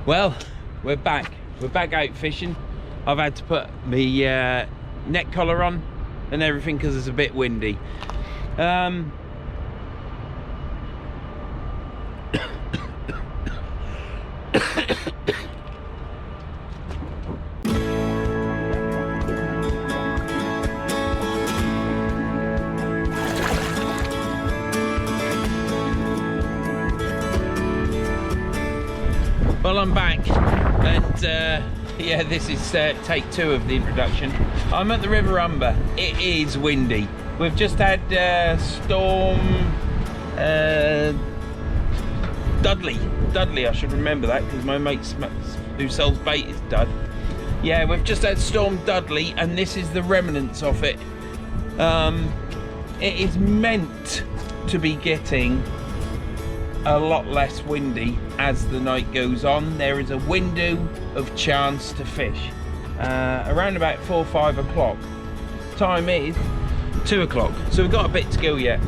Well, we're back out fishing. I've had to put my neck collar on and everything because it's a bit windy. Well, I'm back, and yeah, this is take 2 of the introduction. I'm at the River Humber. It is windy. We've just had storm Dudley, I should remember that because my mate who sells bait is Dud. Yeah, we've just had storm Dudley, and this is the remnants of it. It is meant to be getting a lot less windy as the night goes on. There is a window of chance to fish around about 4 or 5 o'clock. Time is 2 o'clock, so we've got a bit to go yet,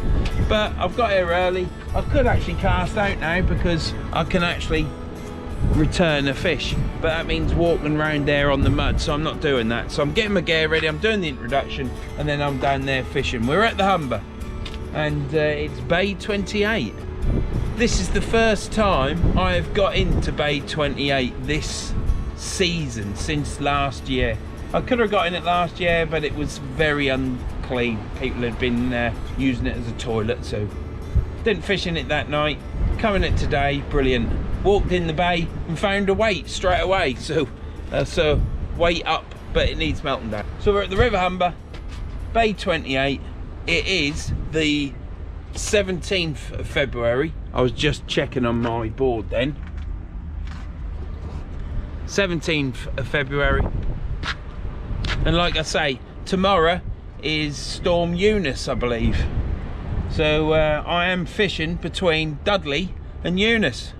but I've got here early. I could actually cast out now because I can actually return a fish, but that means walking around there on the mud, so I'm not doing that. So I'm getting my gear ready, I'm doing the introduction, and then I'm down there fishing. We're at the Humber, and it's Bay 28. This is the first time I have got into Bay 28 this season since last year. I could have got in it last year, but it was very unclean. People had been using it as a toilet, so didn't fish in it that night. Coming it today, brilliant. Walked in the bay and found a weight straight away. So weight up, but it needs melting down. So we're at the River Humber, Bay 28. It is the 17th of February. I was just checking on my board then. 17th of February. And like I say, tomorrow is Storm Eunice, I believe. So I am fishing between Dudley and Eunice.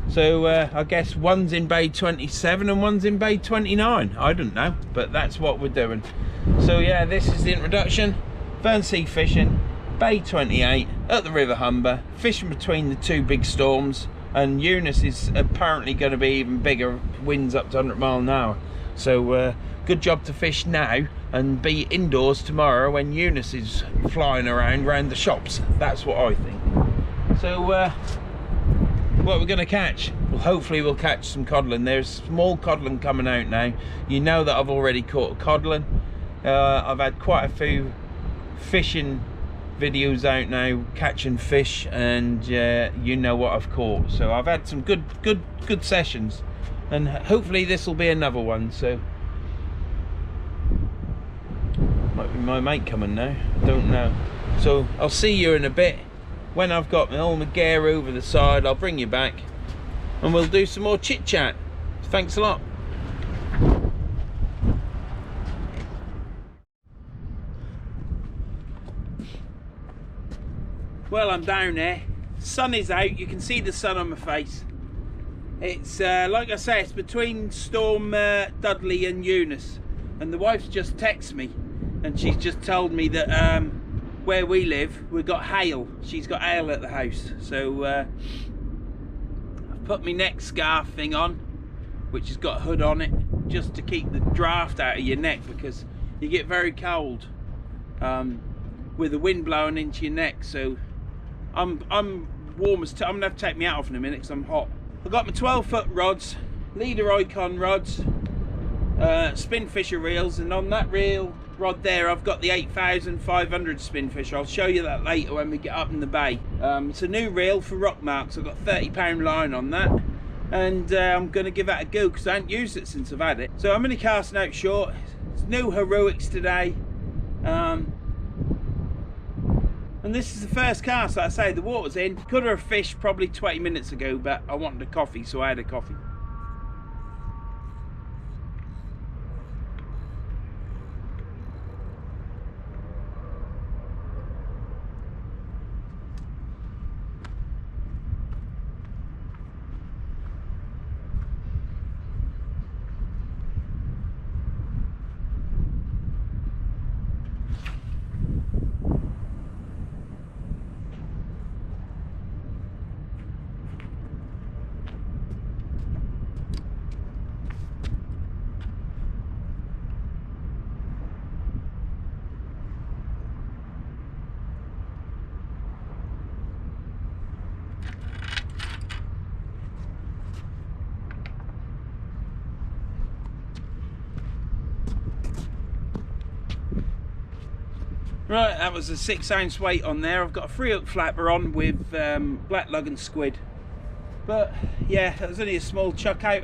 So I guess one's in Bay 27 and one's in Bay 29. I don't know, but that's what we're doing. So yeah, this is the introduction. Verns sea fishing, Bay 28 at the River Humber, fishing between the 2 big storms, and Eunice is apparently going to be even bigger, winds up to 100 miles an hour. So good job to fish now and be indoors tomorrow when Eunice is flying around the shops. That's what I think. So what we're going to catch? Well, hopefully we'll catch some codlin. There's small codlin coming out now. You know that I've already caught a codlin. I've had quite a few fishing videos out now catching fish, and you know what I've caught. So I've had some good sessions, and hopefully this will be another one. So might be my mate coming now, I don't know. So I'll see you in a bit. When I've got all my gear over the side, I'll bring you back and we'll do some more chit chat. Thanks a lot. Well, I'm down there. Sun is out. You can see the sun on my face. It's like I say, it's between Storm Dudley and Eunice, and the wife's just texted me, and she's just told me that where we live, we've got hail. She's got hail at the house, so I've put my neck scarf thing on, which has got a hood on it, just to keep the draft out of your neck, because you get very cold with the wind blowing into your neck. So I'm warm as I'm gonna have to take my hat off in a minute because I'm hot. I've got my 12-foot rods, leader icon rods, spin fisher reels, and on that reel rod there I've got the 8500 spin fisher. I'll show you that later when we get up in the bay. It's a new reel for rock marks. I've got 30-pound line on that, and I'm going to give that a go because I haven't used it since I've had it. So I'm only casting out short. It's no heroics today, and this is the first cast. Like I say, the water's in. Could have fished probably 20 minutes ago, but I wanted a coffee, so I had a coffee. Right, that was a 6 ounce weight on there. I've got a 3-hook flapper on with black lug and squid. But yeah, that was only a small chuck out.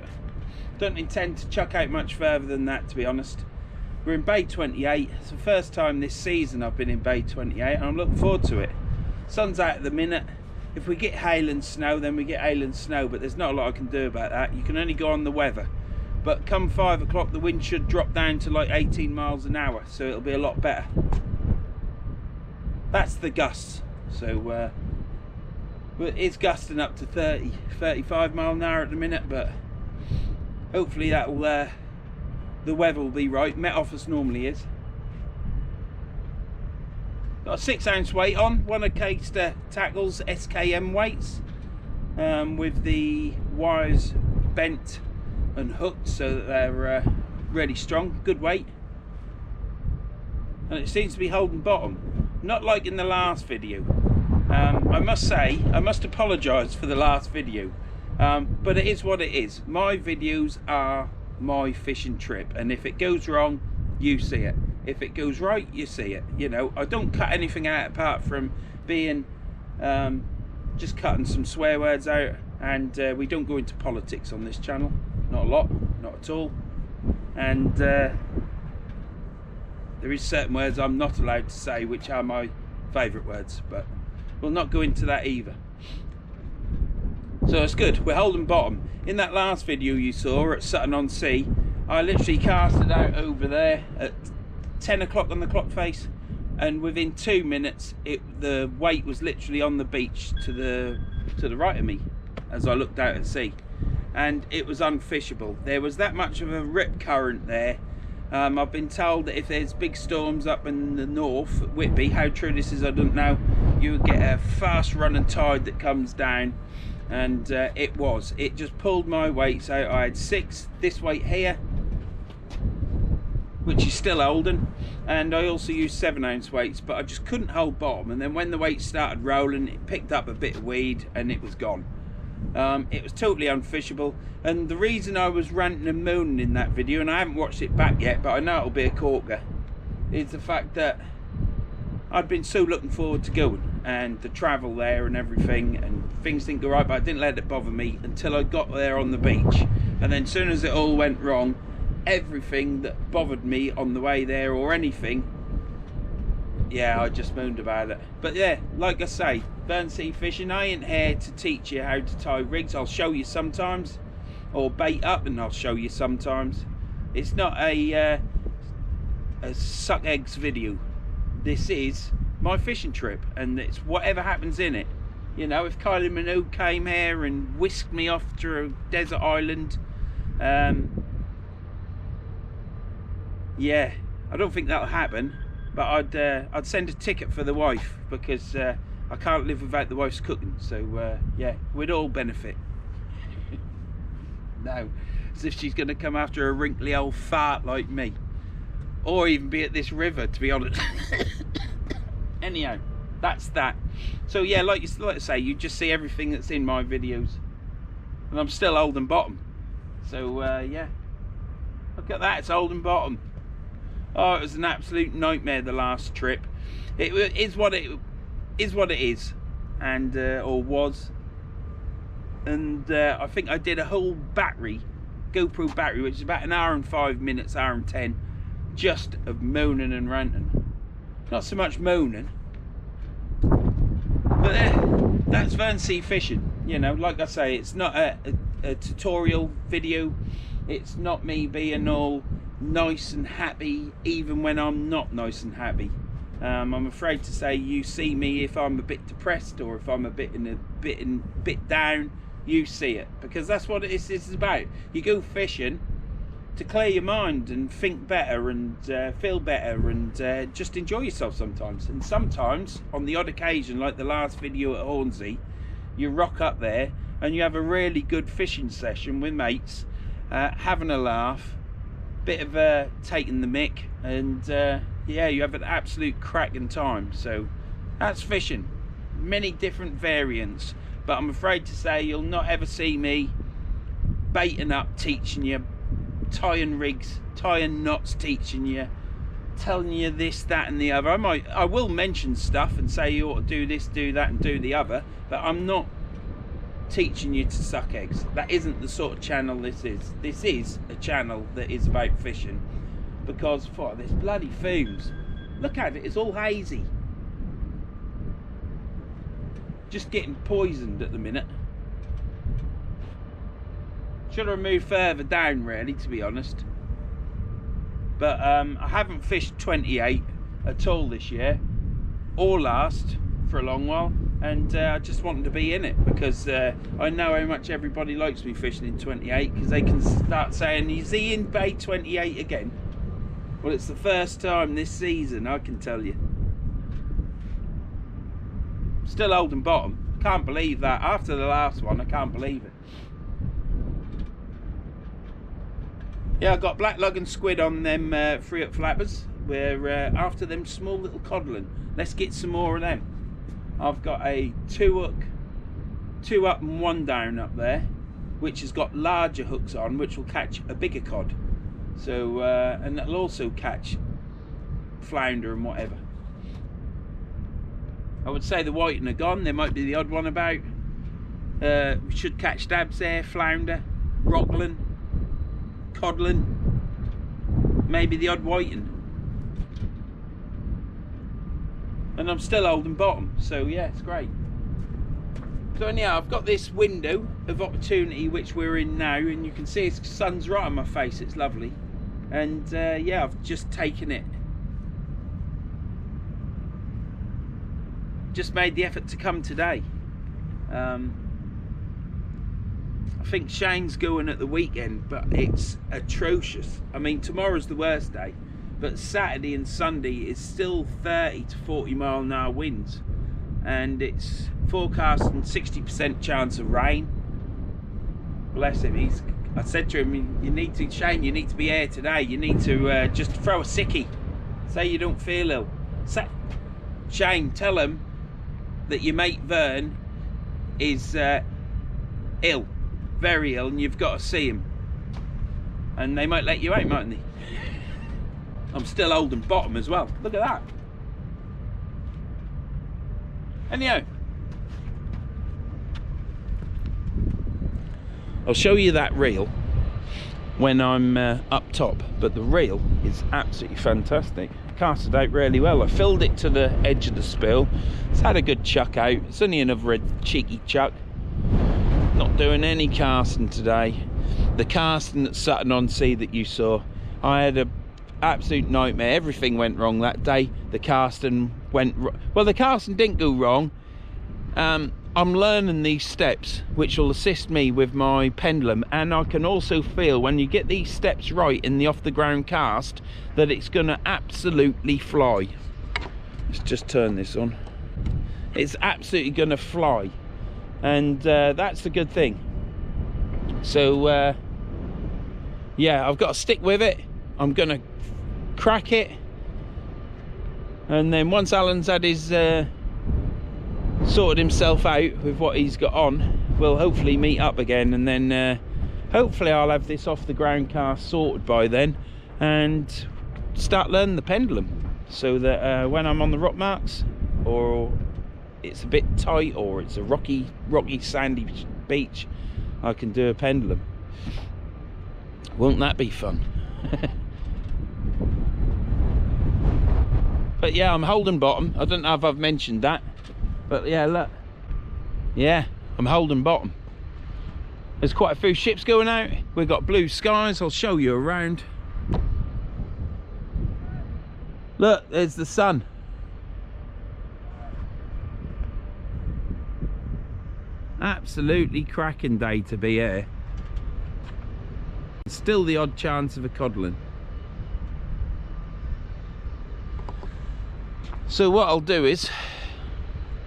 Don't intend to chuck out much further than that, to be honest. We're in Bay 28. It's the first time this season I've been in Bay 28 and I'm looking forward to it. Sun's out at the minute. If we get hail and snow, then we get hail and snow, but there's not a lot I can do about that. You can only go on the weather. But come 5 o'clock, the wind should drop down to like 18 miles an hour, so it'll be a lot better. That's the gusts. So it's gusting up to 30, 35 mile an hour at the minute, but hopefully that will the weather will be right. Met off as normally is. Got a 6 ounce weight on, one of Caster Tackle's SKM weights, with the wires bent and hooked so that they're really strong. Good weight, and it seems to be holding bottom. Not like in the last video. I must say, I must apologise for the last video, but it is what it is. My videos are my fishing trip, and if it goes wrong, you see it. If it goes right, you see it. You know, I don't cut anything out apart from being just cutting some swear words out, and we don't go into politics on this channel. Not a lot, not at all. And there is certain words I'm not allowed to say, which are my favourite words, but we'll not go into that either. So it's good, we're holding bottom. In that last video you saw at Sutton-on-Sea, I literally cast it out over there at 10 o'clock on the clock face, and within 2 minutes the weight was literally on the beach to the right of me as I looked out at sea, and it was unfishable. There was that much of a rip current there. I've been told that if there's big storms up in the north, Whitby, how true this is I don't know, you would get a fast running tide that comes down, and it just pulled my weights out. I had 6 this weight here, which is still holding, and I also used 7 ounce weights, but I just couldn't hold bottom. And then when the weight started rolling, it picked up a bit of weed and it was gone. It was totally unfishable, and the reason I was ranting and moaning in that video, and I haven't watched it back yet, but I know it'll be a corker, is the fact that I'd been so looking forward to going, and the travel there and everything, and things didn't go right, but I didn't let it bother me until I got there on the beach. And then as soon as it all went wrong, everything that bothered me on the way there or anything, yeah, I just moaned about it. But yeah, like I say, Verns sea fishing, I ain't here to teach you how to tie rigs. I'll show you sometimes, or bait up, and I'll show you sometimes. It's not a suck eggs video. This is my fishing trip, and it's whatever happens in it. You know, if Kylie Minogue came here and whisked me off to a desert island, yeah, I don't think that'll happen. But I'd send a ticket for the wife, because I can't live without the wife's cooking. So yeah, we'd all benefit. No, as if she's going to come after a wrinkly old fart like me, or even be at this river, to be honest. Anyhow, that's that. So yeah, like I say, you just see everything that's in my videos, and I'm still holding bottom. So yeah, look at that, it's holding bottom. Oh, it was an absolute nightmare the last trip. It is what it is, and or was. And I think I did a whole battery, GoPro battery, which is about an hour and 5 minutes, hour and 10, just of moaning and ranting. Not so much moaning, but that's Verns sea fishing. You know, like I say, it's not a tutorial video. It's not me being all nice and happy even when I'm not nice and happy. I'm afraid to say, you see me if I'm a bit depressed, or if I'm a bit down, you see it, because that's what this is about. You go fishing to clear your mind and think better and feel better and just enjoy yourself sometimes. And sometimes, on the odd occasion, like the last video at Hornsey, you rock up there and you have a really good fishing session with mates, having a laugh, bit of taking the mick, and yeah, you have an absolute cracking time. So that's fishing. Many different variants, but I'm afraid to say you'll not ever see me baiting up, teaching you, tying rigs, tying knots, teaching you, telling you this, that and the other. I will mention stuff and say you ought to do this, do that and do the other, but I'm not teaching you to suck eggs. That isn't the sort of channel this is. This is a channel that is about fishing, because for this bloody fumes, look at it, it's all hazy. Just getting poisoned at the minute. Should have moved further down really, to be honest. But I haven't fished 28 at all this year or last for a long while, and I just wanted to be in it because I know how much everybody likes me fishing in 28, because they can start saying, is he in bay 28 again? Well, it's the first time this season, I can tell you. Still holding bottom. Can't believe that. After the last one, I can't believe it. Yeah, I got black lug and squid on them 3-up flappers. We're after them small little codlin. Let's get some more of them. I've got a 2-up and 1 down up there, which has got larger hooks on, which will catch a bigger cod. So and that'll also catch flounder and whatever. I would say the whiting are gone. There might be the odd one about. We should catch dabs there, flounder, rockland, codlin, maybe the odd whiting. And I'm still holding bottom, so yeah, it's great. So anyhow, I've got this window of opportunity which we're in now, and you can see the sun's right on my face. It's lovely, and yeah, I've just taken it. Just made the effort to come today. I think Shane's going at the weekend, but it's atrocious. I mean, tomorrow's the worst day, but Saturday and Sunday is still 30 to 40 mile an hour winds, and it's forecasting 60% chance of rain. Bless him. I said to him, you need to, Shane, you need to be here today. You need to just throw a sickie. Say you don't feel ill. Shane, tell him that your mate Vern is ill, very ill, and you've got to see him, and they might let you out, mightn't they? I'm still holding bottom as well. Look at that. Anyhow, I'll show you that reel when I'm up top, but the reel is absolutely fantastic. Casted out really well. I filled it to the edge of the spill. It's had a good chuck out. It's only another cheeky chuck. Not doing any casting today. The casting at Sutton on Sea that you saw, I had a absolute nightmare. Everything went wrong that day. The casting went well, the casting didn't go wrong. I'm learning these steps which will assist me with my pendulum, and I can also feel when you get these steps right in the off the ground cast that it's gonna absolutely fly. Let's just turn this on. It's absolutely gonna fly, and that's a good thing. So yeah, I've got to stick with it. I'm gonna crack it, and then once Alan's had his sorted himself out with what he's got on, we'll hopefully meet up again, and then hopefully I'll have this off the ground cast sorted by then and start learning the pendulum, so that when I'm on the rock marks, or it's a bit tight, or it's a rocky sandy beach, I can do a pendulum. Won't that be fun? But yeah, I'm holding bottom. I don't know if I've mentioned that, but yeah, look, yeah, I'm holding bottom. There's quite a few ships going out. We've got blue skies. I'll show you around. Look, there's the sun. Absolutely cracking day to be here. Still the odd chance of a codlin. So what I'll do is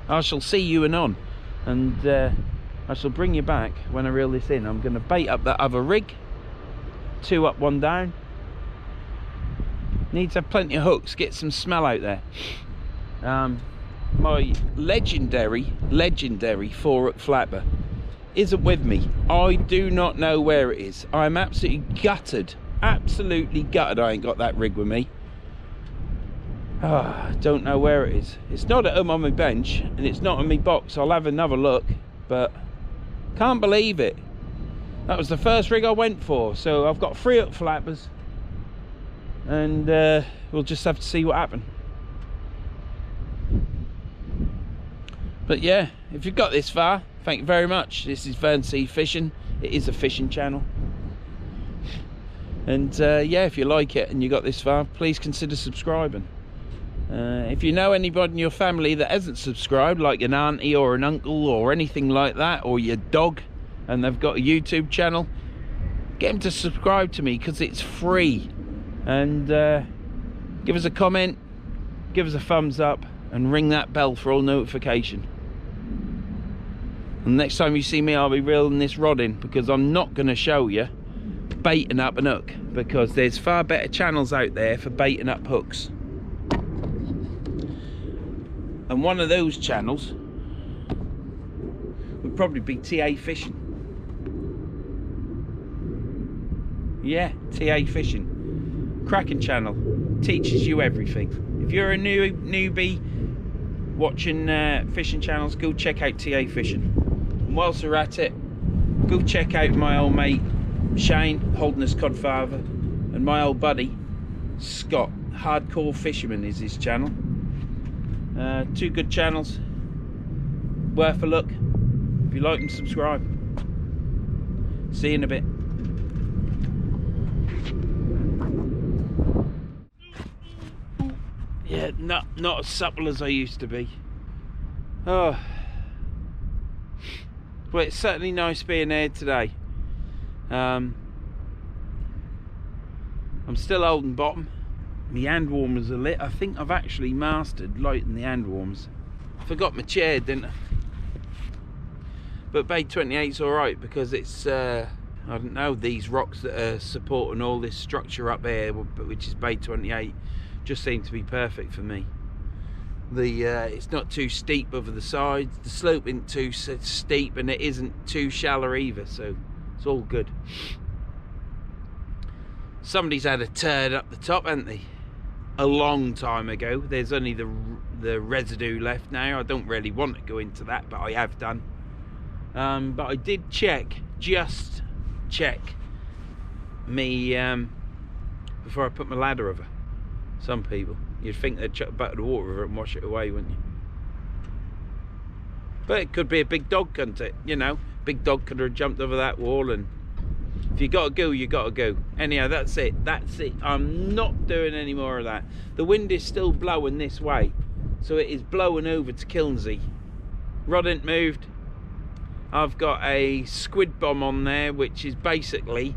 I shall see you anon, and I shall bring you back when I reel this in. I'm going to bait up that other rig, 2 up 1 down. Need to have plenty of hooks, get some smell out there. my legendary 4-hook flapper isn't with me. I do not know where it is. I'm absolutely gutted I ain't got that rig with me. Don't know where it is. It's not at home on my bench, and it's not in my box. I'll have another look, but can't believe it. That was the first rig I went for. So I've got 3-hook flappers, and we'll just have to see what happens. But yeah, if you've got this far, thank you very much. This is Verns Fishing. It is a fishing channel. And yeah, if you like it and you got this far, please consider subscribing. If you know anybody in your family that hasn't subscribed, like an auntie or an uncle or anything like that, or your dog, and they've got a YouTube channel, get them to subscribe to me, because it's free. And give us a comment, give us a thumbs up, and ring that bell for all notification. And next time you see me, I'll be reeling this rod in, because I'm not going to show you baiting up an hook, because there's far better channels out there for baiting up hooks. And one of those channels would probably be TA Fishing. Yeah, TA Fishing. Cracking channel. Teaches you everything. If you're a newbie watching fishing channels, go check out TA Fishing. And whilst we're at it, go check out my old mate Shane, Holderness Codfather, and my old buddy Scott, Hardcore Fisherman is his channel. Two good channels, worth a look. If you like them, subscribe. See you in a bit. Yeah, not as supple as I used to be. Oh, well, it's certainly nice being here today. I'm still holding bottom. My hand warmers are lit. I think I've actually mastered lighting the hand warmers. Forgot my chair, didn't I? But Bay 28's alright, because it's I don't know, these rocks that are supporting all this structure up here, which is Bay 28, just seem to be perfect for me. It's not too steep over the sides, the slope isn't too steep, and it isn't too shallow either, so it's all good. Somebody's had a turd up the top, hasn't they? A long time ago. There's only the residue left now. I don't really want to go into that, but I have done. But I did just check me before I put my ladder over. Some people, you'd think they'd chuck a bucket of water over it and wash it away, wouldn't you? But it could be a big dog, couldn't it? You know, big dog could have jumped over that wall, and if you gotta go, you gotta go. Anyhow, that's it. I'm not doing any more of that. The wind is still blowing this way, so it is blowing over to Kilnsey. Rod ain't moved. I've got a squid bomb on there, which is basically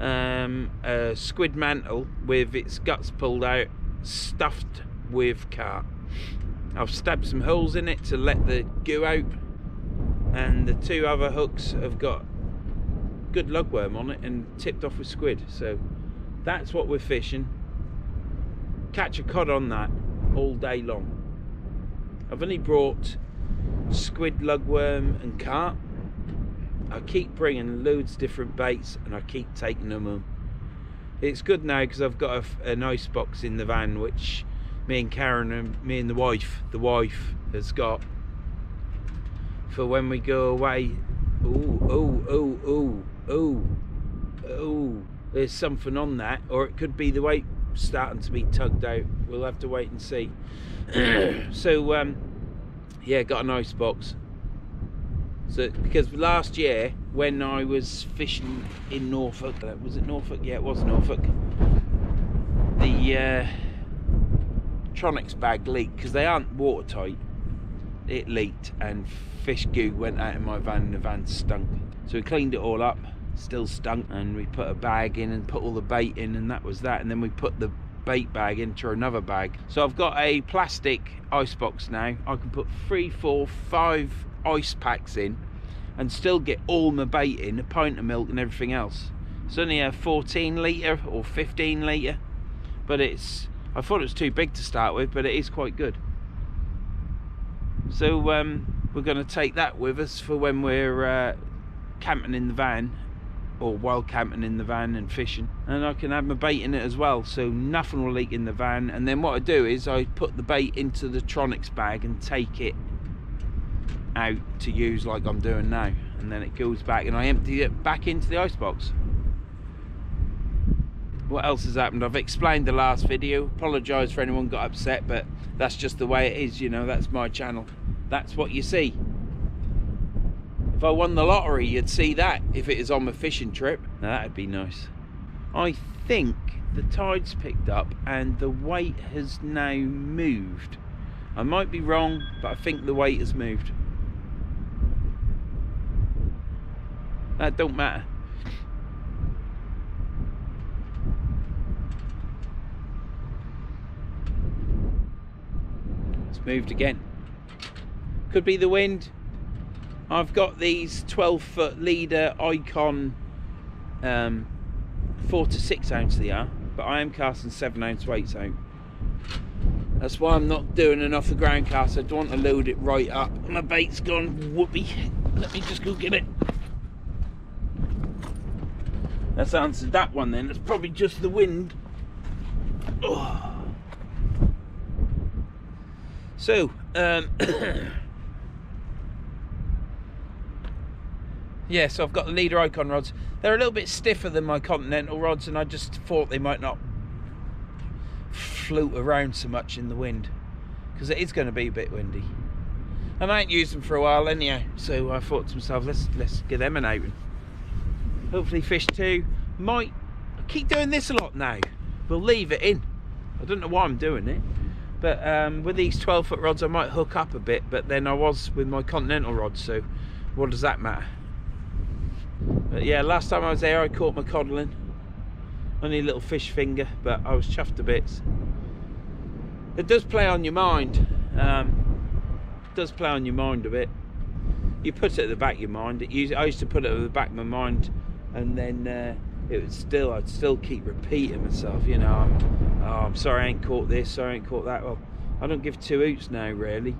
a squid mantle with its guts pulled out, stuffed with carp. I've stabbed some holes in it to let the goo out, and the two other hooks have got good lugworm on it and tipped off with squid. So that's what we're fishing. Catch a cod on that all day long. I've only brought squid, lugworm and carp. I keep bringing loads of different baits, and I keep taking them home. It's good now because I've got an ice box in the van, which me and Karen and me and the wife has got for when we go away. Oh, there's something on that, or it could be the weight starting to be tugged out. We'll have to wait and see. So yeah, got an ice box. So because last year when I was fishing in Norfolk, was it Norfolk? Yeah, it was Norfolk. The Tronics bag leaked because they aren't watertight. It leaked and fish goo went out in my van, and the van stunk. So we cleaned it all up, still stunk, and we put a bag in and put all the bait in, and that was that. And then we put the bait bag into another bag. So I've got a plastic ice box now. I can put 3, 4, 5 ice packs in and still get all my bait in, a pint of milk and everything else. It's only a 14 litre or 15 litre, but I thought it was too big to start with, but it is quite good. So we're going to take that with us for when we're camping in the van, or while camping in the van and fishing, and I can have my bait in it as well, so nothing will leak in the van. And then what I do is I put the bait into the Tronics bag and take it out to use like I'm doing now, and then it goes back and I empty it back into the icebox. What else has happened? I've explained the last video. Apologise for anyone got upset, but that's just the way it is, you know. That's my channel, that's what you see. If I won the lottery, you'd see that if it is on my fishing trip. Now that'd be nice. I think the tide's picked up and the weight has now moved. I might be wrong, but I think the weight has moved. That don't matter. It's moved again. Could be the wind. I've got these 12-foot leader Icon 4 to 6 ounce they are, but I am casting 7 ounce weights out. That's why I'm not doing an off the ground cast. I don't want to load it right up. My bait's gone whoopee. Let me just go get it. That's answered that one then. It's probably just the wind. Oh. So, yeah, so I've got the leader Icon rods. They're a little bit stiffer than my Continental rods, and I just thought they might not float around so much in the wind, because it is going to be a bit windy. And I ain't used them for a while anyhow, so I thought to myself, let's get them an outing. Hopefully fish too. I keep doing this a lot now. We'll leave it in. I don't know why I'm doing it, but with these 12-foot rods I might hook up a bit, but then I was with my Continental rods, so what does that matter? But yeah, last time I was there I caught my codlin. Only a little fish finger, but I was chuffed to bits. It does play on your mind. It does play on your mind a bit. You put it at the back of your mind. I used to put it at the back of my mind, and then I'd still keep repeating myself, you know. I'm sorry I ain't caught this, sorry I ain't caught that. Well, I don't give two hoots now really,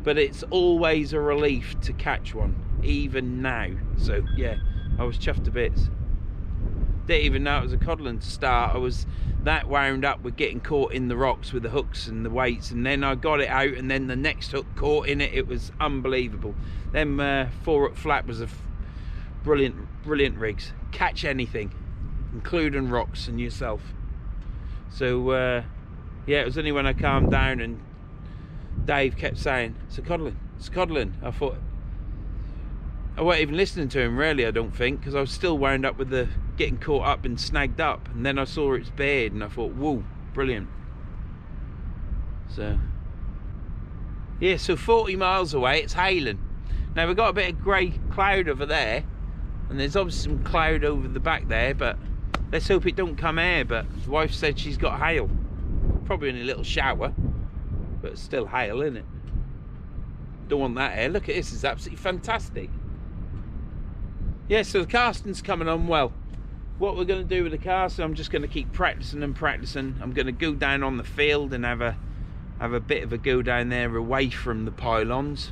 but it's always a relief to catch one, even now. So yeah, I was chuffed to bits. Didn't even know it was a codlin to start. I was that wound up with getting caught in the rocks with the hooks and the weights, and then I got it out, and then the next hook caught in it. It was unbelievable. Them 4-hook flat was a brilliant rigs. Catch anything, including rocks and yourself. So yeah, it was only when I calmed down and Dave kept saying, it's a codlin. I thought, I wasn't even listening to him really, I don't think, because I was still wound up with the getting caught up and snagged up, and then I saw its beard and I thought, whoa, brilliant. So yeah, so 40 miles away it's hailing. Now we've got a bit of grey cloud over there, and there's obviously some cloud over the back there, but let's hope it don't come here. But the wife said she's got hail, probably in a little shower, but it's still hail, isn't it? Don't want that here. Look at this, it's absolutely fantastic. Yeah, so the casting's coming on well. What we're going to do with the casting, I'm just going to keep practicing and practicing. I'm going to go down on the field and have a bit of a go down there away from the pylons.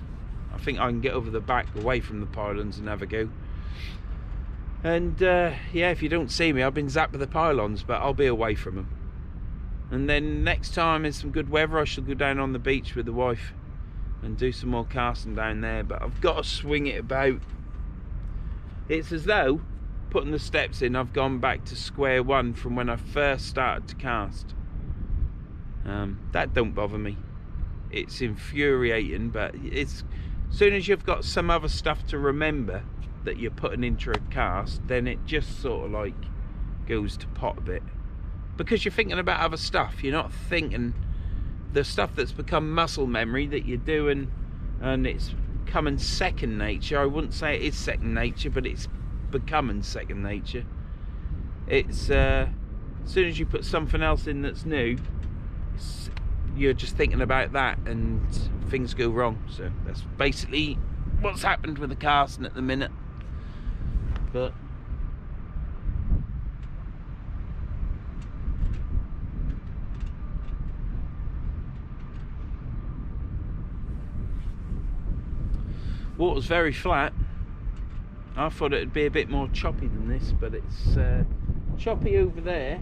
I think I can get over the back away from the pylons and have a go. And yeah, if you don't see me, I've been zapped with the pylons, but I'll be away from them. And then next time is some good weather, I shall go down on the beach with the wife and do some more casting down there. But I've got to swing it about. It's as though putting the steps in, I've gone back to square one from when I first started to cast. That don't bother me. It's infuriating, but it's as soon as you've got some other stuff to remember that you're putting into a cast, then it just sort of like goes to pot a bit, because you're thinking about other stuff. You're not thinking the stuff that's become muscle memory that you're doing, and it's becoming second nature. I wouldn't say it is second nature, but it's becoming second nature. It's as soon as you put something else in that's new, you're just thinking about that and things go wrong. So that's basically what's happened with the casting at the minute. But Water's very flat. I thought it'd be a bit more choppy than this, but it's choppy over there.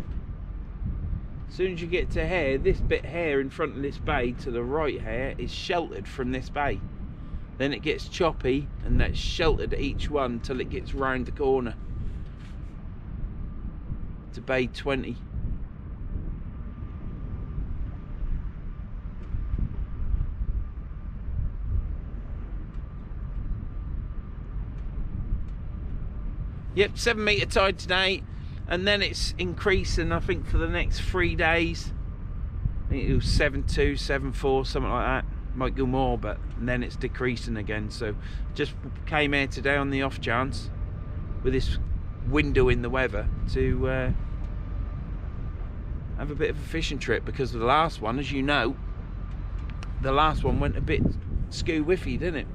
As soon as you get to here, this bit here in front of this bay to the right here is sheltered from this bay. Then it gets choppy and that's sheltered at each one till it gets round the corner to bay 20. Yep, 7 metre tide today, and then it's increasing, I think, for the next 3 days. I think it was 7.2, 7.4, something like that. Might go more, but then it's decreasing again. So just came here today on the off chance with this window in the weather to have a bit of a fishing trip, because the last one, as you know, the last one went a bit skew-whiffy, didn't it?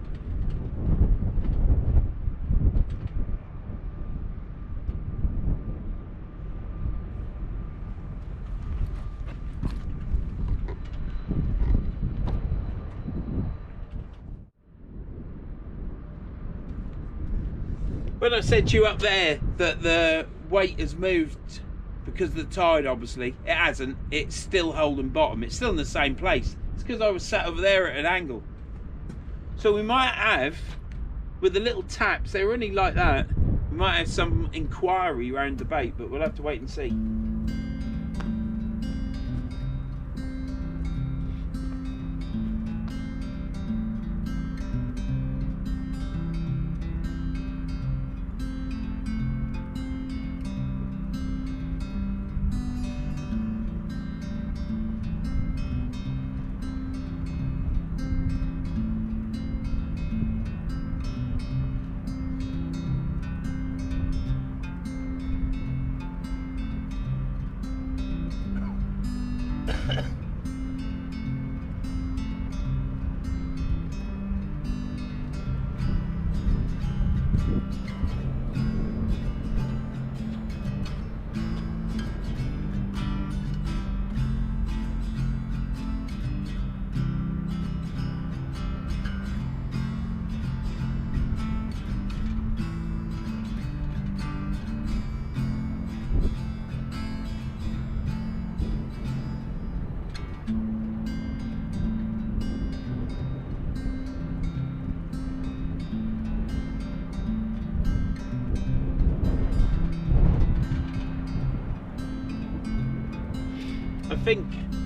When I said to you up there that the weight has moved because of the tide, obviously, it hasn't. It's still holding bottom. It's still in the same place. It's because I was sat over there at an angle. So we might have, with the little taps, they're only like that, we might have some inquiry around the bait, but we'll have to wait and see.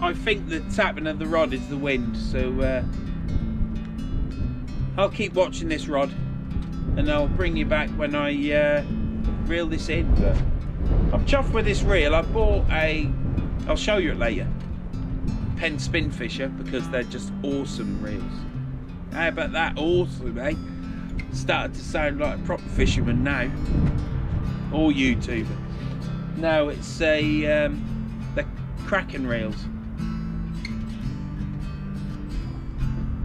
I think the tapping of the rod is the wind, so I'll keep watching this rod and I'll bring you back when I reel this in. But I'm chuffed with this reel. I bought I'll show you it later, Penn spin fisher, because they're just awesome reels. How about that? Awesome, eh? Started to sound like a proper fisherman now, or YouTuber. No, it's the Kraken reels.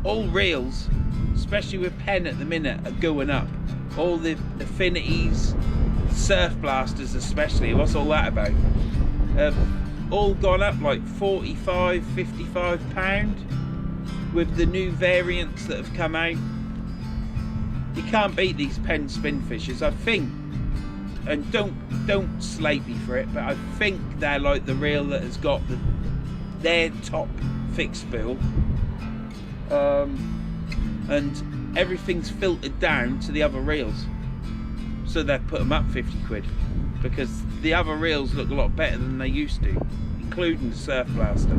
All reels, especially with Penn at the minute, are going up. All the affinities, surf blasters especially, what's all that about? All gone up like 45, 55 pound with the new variants that have come out. You can't beat these Penn spin fishers, I think. And don't slate me for it, but I think they're like the reel that has got their top fixed bill, and everything's filtered down to the other reels, so they've put them up 50 quid, because the other reels look a lot better than they used to, including the Surf Blaster.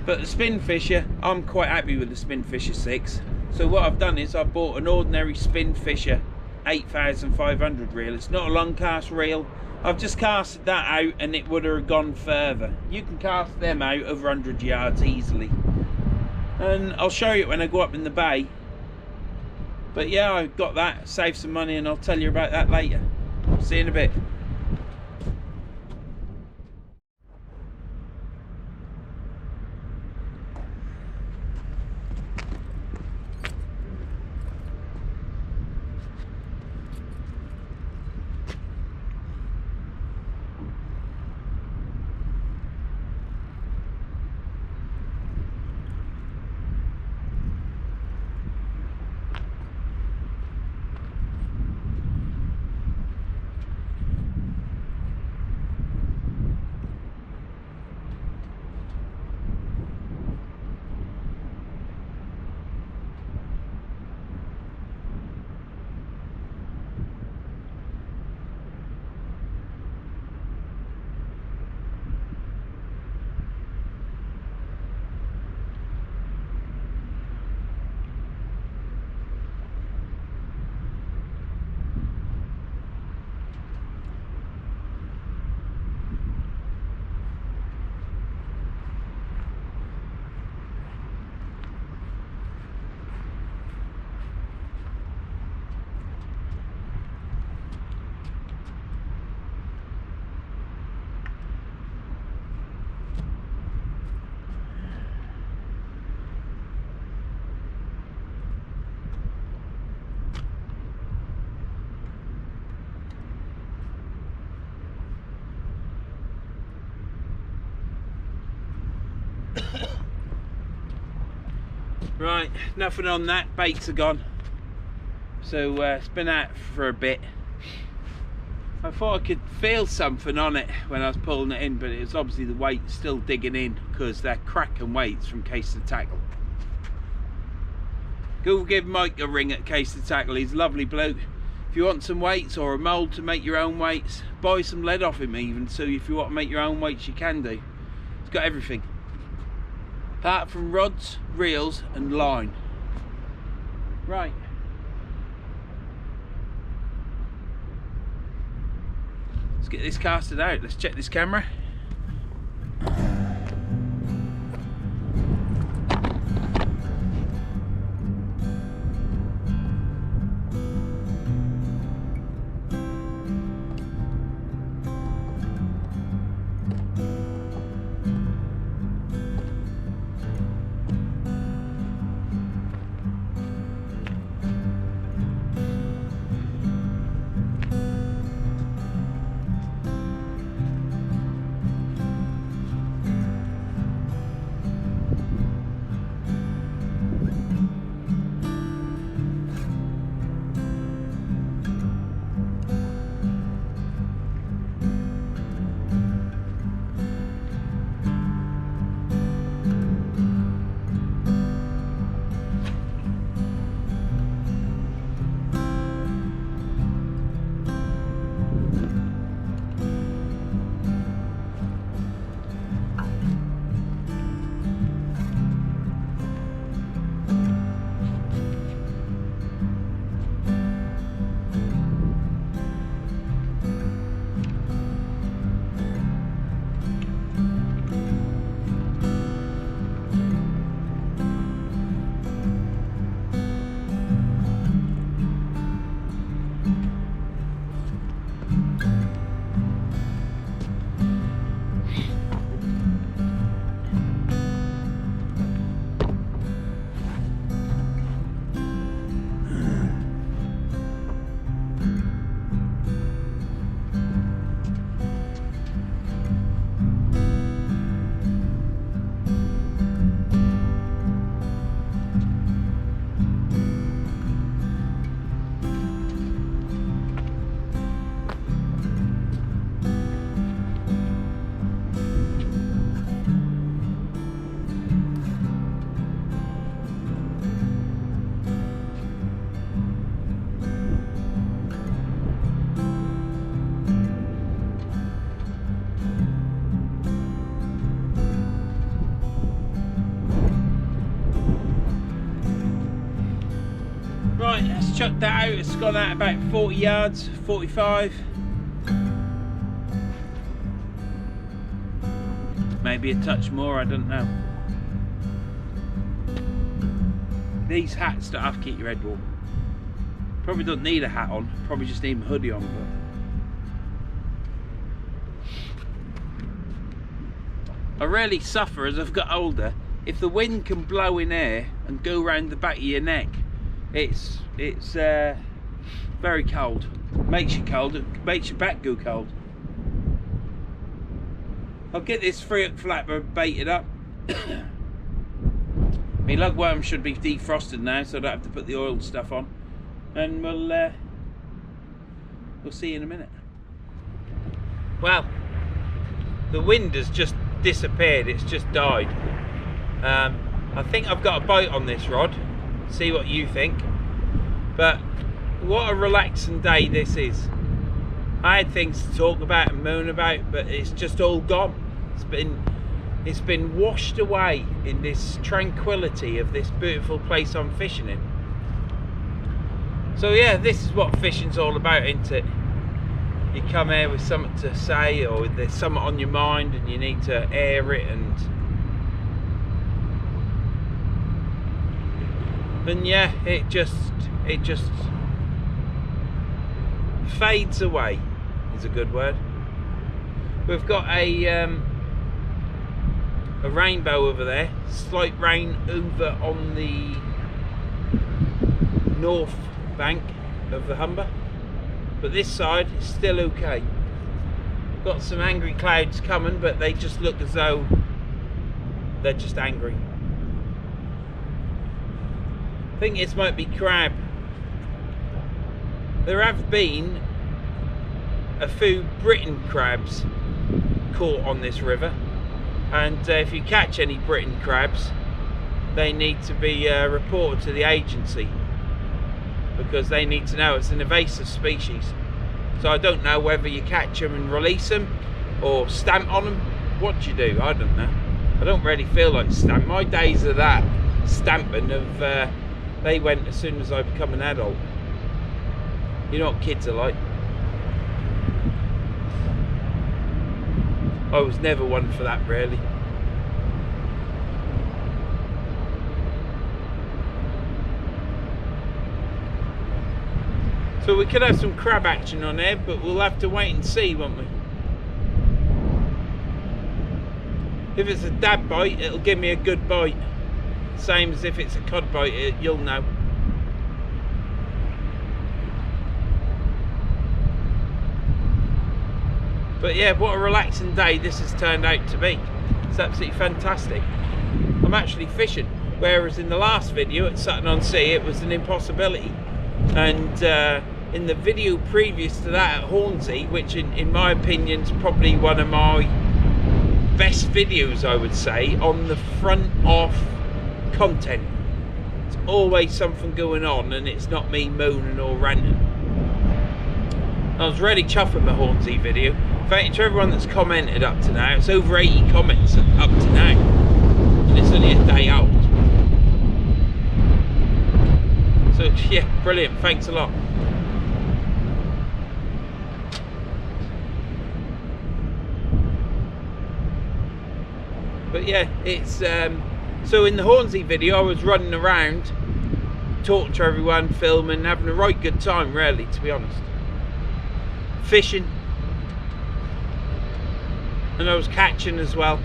But the spin fisher, I'm quite happy with the spin fisher 6. So what I've done is I bought an ordinary spin fisher 8500 reel. It's not a long cast reel. I've just casted that out and it would have gone further. You can cast them out over 100 yards easily, and I'll show you when I go up in the bay. But yeah, I got that, saved some money, and I'll tell you about that later. See you in a bit. Right, nothing on that, baits are gone. So it's been out for a bit. I thought I could feel something on it when I was pulling it in, but it was obviously the weight still digging in because they're cracking weights from Case of Tackle. Go give Mike a ring at Case of Tackle, he's a lovely bloke. If you want some weights or a mould to make your own weights, buy some lead off him even, so if you want to make your own weights you can do. It's got everything. Apart from rods, reels and line. Right. Let's get this casted out. Let's check this camera. Right, let's chuck that out. It's gone out about 40 yards, 45. Maybe a touch more, I don't know. These hats don't have to keep your head warm. Probably don't need a hat on, probably just need a hoodie on. But I really suffer as I've got older. If the wind can blow in air and go round the back of your neck, it's very cold. Makes you cold, it makes your back go cold. I'll get this 3-hook flatboard baited up. My lugworm should be defrosted now, so I don't have to put the oiled stuff on. And we'll see you in a minute. Well, the wind has just disappeared, it's just died. I think I've got a bite on this rod. See what you think. But what a relaxing day this is. I had things to talk about and moan about, but it's just all gone. It's been washed away in this tranquility of this beautiful place I'm fishing in. So yeah, this is what fishing's all about, isn't it? You come here with something to say, or there's something on your mind and you need to air it, and yeah, it just fades away is a good word. We've got a rainbow over there, slight rain over on the north bank of the Humber, but this side is still okay. Got some angry clouds coming, but they just look as though they're just angry. think this might be crab. There have been a few Britain crabs caught on this river, and if you catch any Britain crabs, they need to be reported to the agency, because they need to know it's an invasive species. So I don't know whether you catch them and release them or stamp on them. What do you do? I don't know. I don't really feel like stamp. My days of that stamping they went as soon as I become an adult. You know what kids are like. I was never one for that, really. So we could have some crab action on there, but we'll have to wait and see, won't we? If it's a dab bite, it'll give me a good bite. Same as if it's a cod bite, you'll know. But yeah, what a relaxing day this has turned out to be. It's absolutely fantastic. I'm actually fishing, whereas in the last video at Sutton-on-Sea it was an impossibility. And in the video previous to that at Hornsey, which in my opinion is probably one of my best videos, I would say, on the front off content. It's always something going on and it's not me moaning or ranting. I was really chuffed with the Hornsey video. Thank you to everyone that's commented up to now. It's over 80 comments up to now, and it's only a day out. So yeah, brilliant, thanks a lot. But yeah, it's so in the Hornsey video I was running around talking to everyone, filming, having a right good time, really, to be honest. Fishing, and I was catching as well.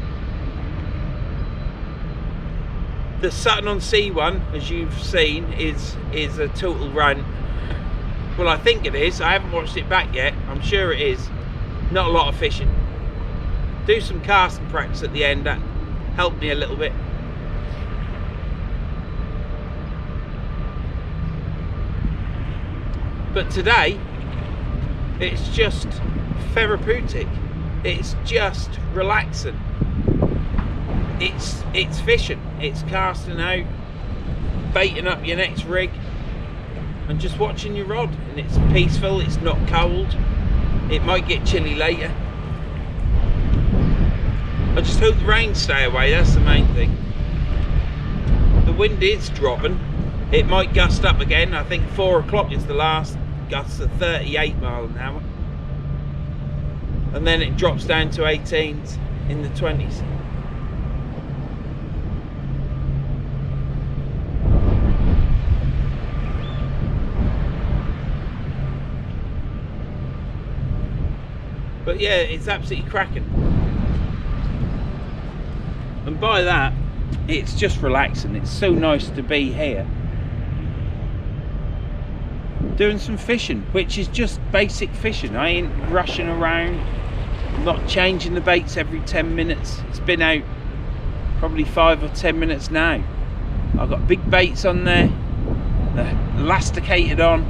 The Sutton-on-Sea one, as you've seen, is a total rant. Well, I think it is. I haven't watched it back yet. I'm sure it is. Not a lot of fishing. Do some casting practice at the end. That helped me a little bit. But today, it's just therapeutic. It's just relaxing. It's fishing. It's casting out, baiting up your next rig, and just watching your rod. And it's peaceful. It's not cold. It might get chilly later. I just hope the rain stay away. That's the main thing. The wind is dropping. It might gust up again. I think 4 o'clock is the last gust of 38 miles an hour. And then it drops down to 18s in the 20s. But yeah, it's absolutely cracking. And by that, it's just relaxing. It's so nice to be here doing some fishing, which is just basic fishing. I ain't rushing around. I'm not changing the baits every 10 minutes. It's been out probably 5 or 10 minutes now. I've got big baits on there, they're elasticated on.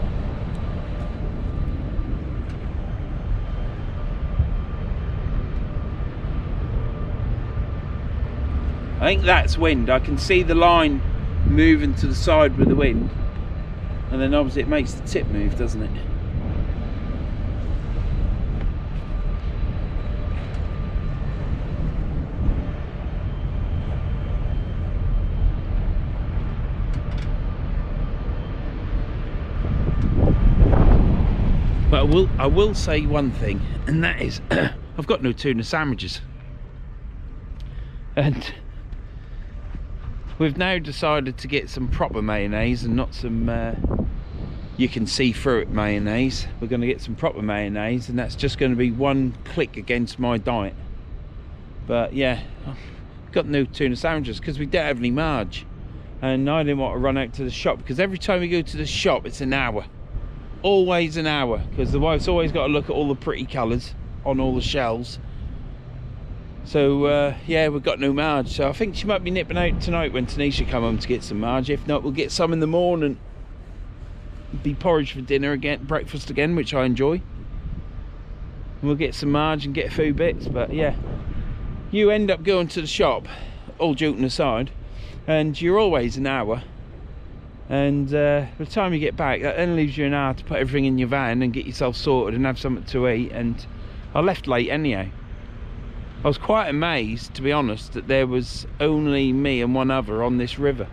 I think that's wind. I can see the line moving to the side with the wind, and then obviously it makes the tip move, doesn't it? But I will say one thing, and that is I've got no tuna sandwiches, and we've now decided to get some proper mayonnaise and not some you can see through it mayonnaise. We're going to get some proper mayonnaise, and that's just going to be one click against my diet. But yeah, I've got no tuna sandwiches because we don't have any marge, and I didn't want to run out to the shop, because every time we go to the shop it's an hour, always an hour, because the wife's always got to look at all the pretty colours on all the shelves. So yeah, we've got no marge, so I think she might be nipping out tonight when Tanisha come home to get some marge. If not, we'll get some in the morning. Be porridge for dinner again, breakfast again, which I enjoy. And we'll get some marge and get a few bits. But yeah, you end up going to the shop, all joking aside, and you're always an hour, and by the time you get back, that then leaves you an hour to put everything in your van and get yourself sorted and have something to eat. And I left late anyhow. I was quite amazed, to be honest, that there was only me and one other on this river.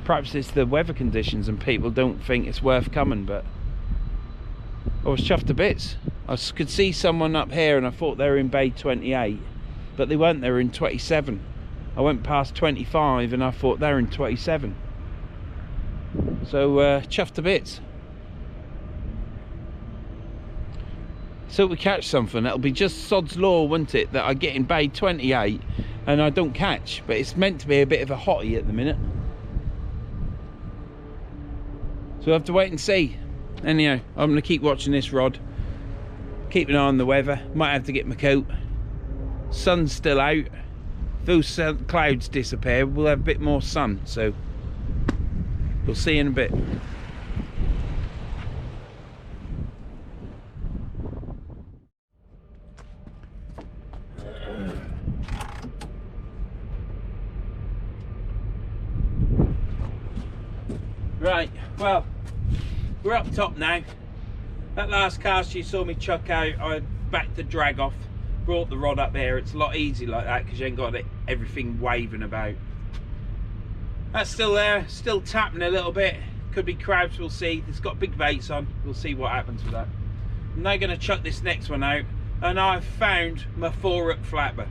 Perhaps it's the weather conditions and people don't think it's worth coming, but I was chuffed to bits. I could see someone up here and I thought they were in bay 28, but they weren't, they were in 27. I went past 25 and I thought they were in 27. So chuffed to bits. So we catch something, that'll be just sod's law, won't it, that I get in bay 28 and I don't catch, but it's meant to be a bit of a hottie at the minute. So we'll have to wait and see. Anyhow, I'm going to keep watching this rod, keep an eye on the weather, might have to get my coat. Sun's still out. If those clouds disappear, we'll have a bit more sun, so we'll see in a bit. Right, well, we're up top now. That last cast you saw me chuck out, I backed the drag off, brought the rod up there. It's a lot easier like that because you ain't got everything waving about. That's still there, still tapping a little bit. Could be crabs, we'll see. It's got big baits on, we'll see what happens with that. I'm now going to chuck this next one out, and I've found my 4-hook flapper.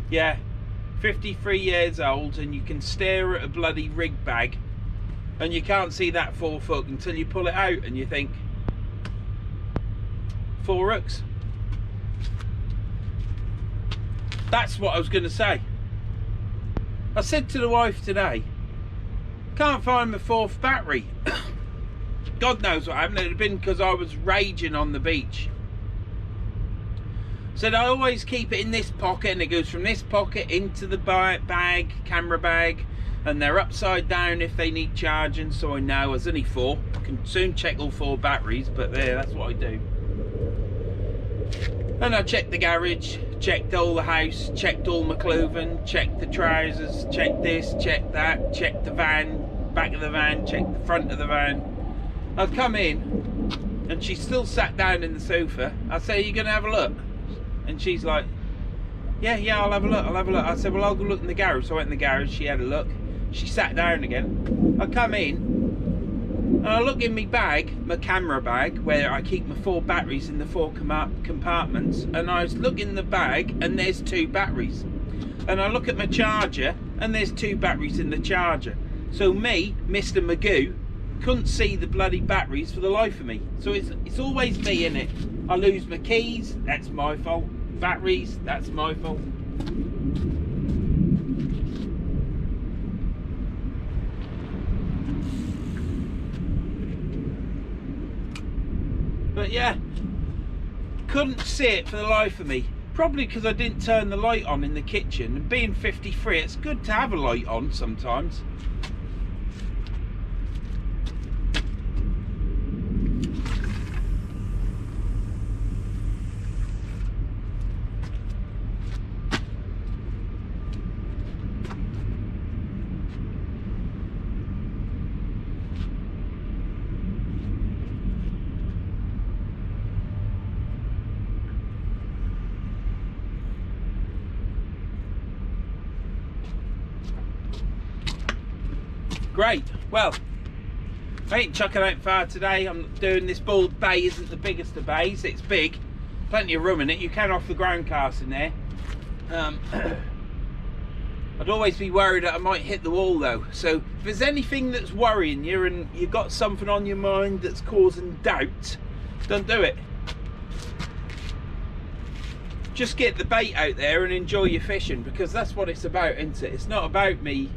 Yeah, 53 years old, and you can stare at a bloody rig bag and you can't see that 4-hook until you pull it out and you think, 4 hooks. That's what I was going to say. I said to the wife today, can't find my 4th battery. God knows what happened. It had been because I was raging on the beach. Said I always keep it in this pocket, and it goes from this pocket into the bag, camera bag, and they're upside down if they need charging, so I know. There's only 4. I can soon check all 4 batteries, but there, that's what I do. And I checked the garage, checked all the house, checked all my clothing, checked the trousers, checked this, checked that, checked the van, back of the van, checked the front of the van. I've come in and she's still sat down in the sofa. I say, are you going to have a look? And she's like, yeah, I'll have a look, I said, well, I'll go look in the garage. So I went in the garage, she had a look. She sat down again. I come in and I look in my bag, my camera bag, where I keep my 4 batteries in the 4 compartments, and I look in the bag and there's 2 batteries. And I look at my charger and there's 2 batteries in the charger. So me, Mr. Magoo, couldn't see the bloody batteries for the life of me. So it's always me, innit? I lose my keys, that's my fault. Batteries, that's my fault. But yeah, couldn't see it for the life of me. Probably because I didn't turn the light on in the kitchen, and being 53, it's good to have a light on sometimes. Great, well, I ain't chucking out far today. I'm doing this Bald Bay, isn't the biggest of bays. It's big, plenty of room in it. You can off the ground cast in there. I'd always be worried that I might hit the wall though. So if there's anything that's worrying you and you've got something on your mind that's causing doubt, don't do it. Just get the bait out there and enjoy your fishing, because that's what it's about, isn't it? It's not about me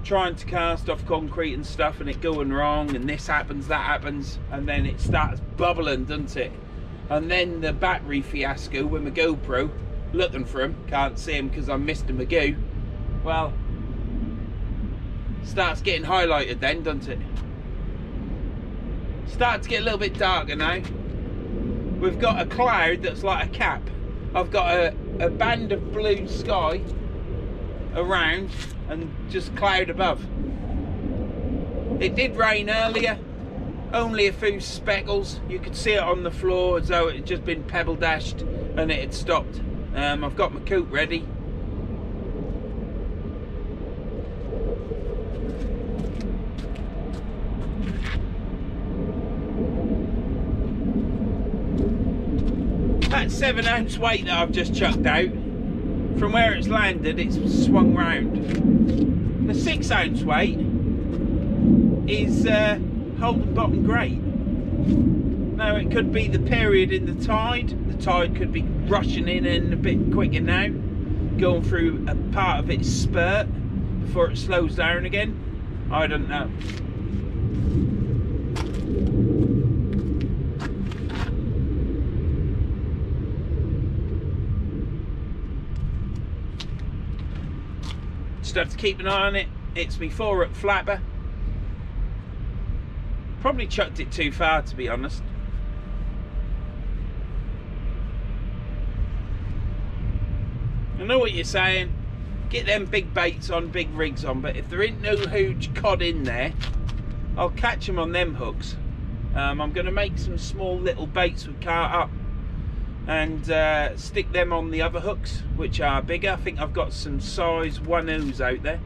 trying to cast off concrete and stuff and it going wrong and this happens, that happens, and then it starts bubbling, doesn't it? And then the battery fiasco with my GoPro, looking for him, can't see him because I missed him agoo. Well, starts getting highlighted then, doesn't it? Starts to get a little bit darker now. We've got a cloud that's like a cap. I've got a band of blue sky around and just cloud above. It did rain earlier, only a few speckles. You could see it on the floor as though it had just been pebble dashed and it had stopped. I've got my coat ready. That 7 ounce weight that I've just chucked out, from where it's landed, it's swung round. The 6 ounce weight is holding bottom great. Now it could be the period in the tide. The tide could be rushing in a bit quicker now, going through a part of its spurt before it slows down again. I don't know. Just have to keep an eye on it. It's me 4-up flapper. Probably chucked it too far, to be honest. I know what you're saying. Get them big baits on, big rigs on, but if there ain't no huge cod in there, I'll catch them on them hooks. I'm going to make some small little baits with cart up and stick them on the other hooks, which are bigger. I think I've got some size 1/0s out there.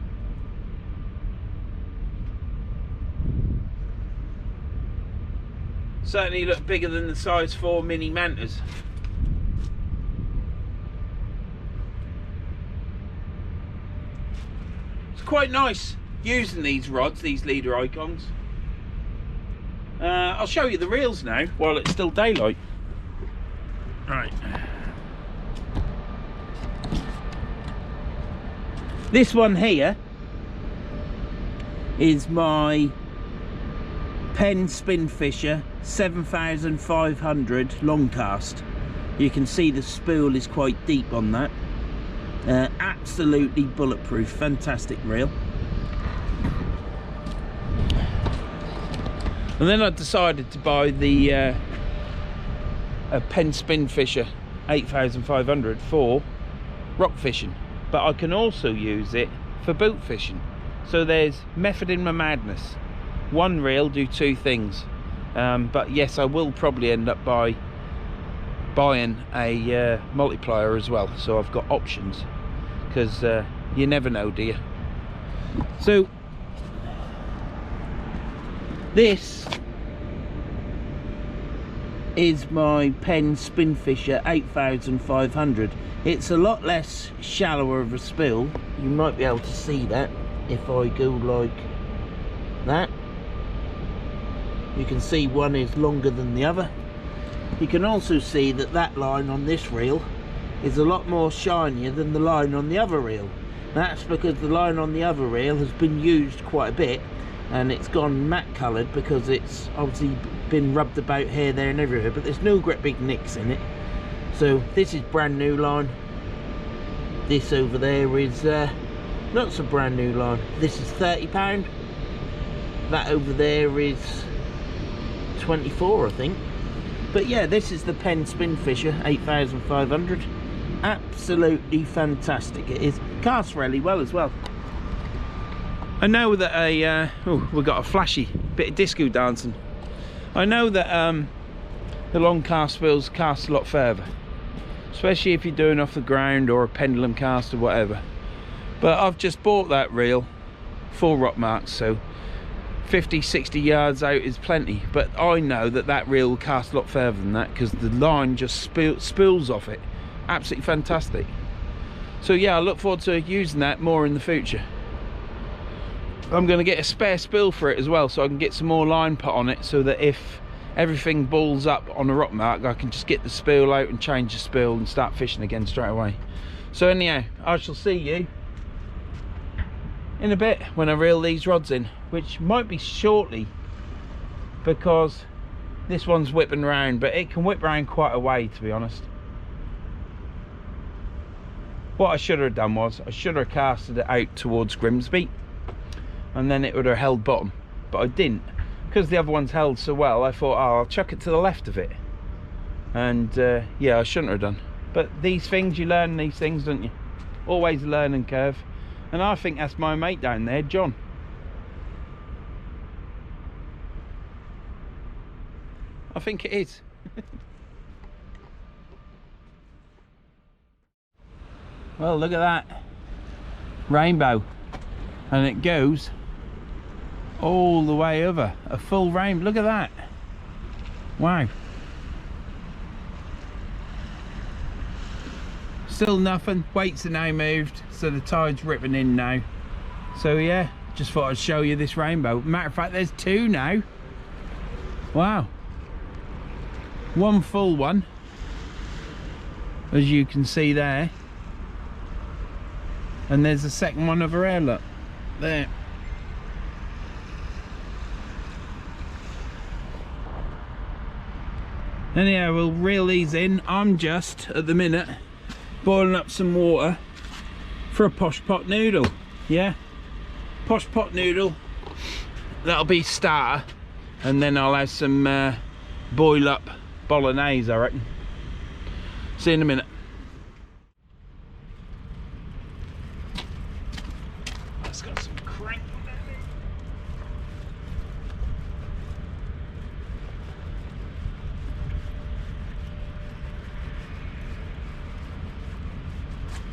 Certainly look bigger than the size 4 mini mantas. It's quite nice using these rods, these leader icons. I'll show you the reels now while it's still daylight. Right. This one here is my Penn Spin Fisher 7500 long cast. You can see the spool is quite deep on that. Absolutely bulletproof, fantastic reel. And then I decided to buy the a Penn Spin Fisher 8500 for rock fishing, but I can also use it for boot fishing. So there's method in my madness. One reel do two things. But yes, I will probably end up buying a multiplier as well, so I've got options, because you never know, do you? So this is my Penn Spin Fisher 8500. It's a lot less shallower of a spill. You might be able to see that if I go like that. You can see one is longer than the other. You can also see that that line on this reel is a lot more shinier than the line on the other reel. That's because the line on the other reel has been used quite a bit and it's gone matte coloured because it's obviously been rubbed about here, there and everywhere, but there's no great big nicks in it. So this is brand new line. This over there is not so brand new line. This is £30. That over there is 24, I think. But yeah, this is the Penn Spin Fisher 8500. Absolutely fantastic it is. Casts really well as well. I know that we've got a flashy bit of disco dancing. I know that the long cast spills cast a lot further, especially if you're doing off the ground or a pendulum cast or whatever. But I've just bought that reel for rock marks, so 50-60 yards out is plenty, but I know that that reel will cast a lot further than that because the line just spills off it. Absolutely fantastic. So yeah, I look forward to using that more in the future. I'm going to get a spare spill for it as well, so I can get some more line put on it, so that if everything balls up on a rock mark, I can just get the spill out and change the spill and start fishing again straight away. So anyhow, I shall see you in a bit when I reel these rods in, which might be shortly because this one's whipping around, but it can whip around quite a way, to be honest. What I should have done was I should have casted it out towards Grimsby, and then it would have held bottom, but I didn't. Because the other one's held so well, I thought, oh, I'll chuck it to the left of it. And yeah, I shouldn't have done. But these things, you learn these things, don't you? Always a learning curve. And I think that's my mate down there, John. I think it is. Well, look at that rainbow, and it goes all the way over, a full rainbow. Look at that. Wow. Still nothing. Weights are now moved, so the tide's ripping in now. So yeah, just thought I'd show you this rainbow. Matter of fact, there's two now. Wow. One full one, as you can see there, and there's a second one over here, look there. Anyhow, we'll reel these in. I'm just at the minute boiling up some water for a posh pot noodle. Yeah, posh pot noodle, that'll be starter, and then I'll have some boil up bolognese, I reckon. See you in a minute. That's got some crank on that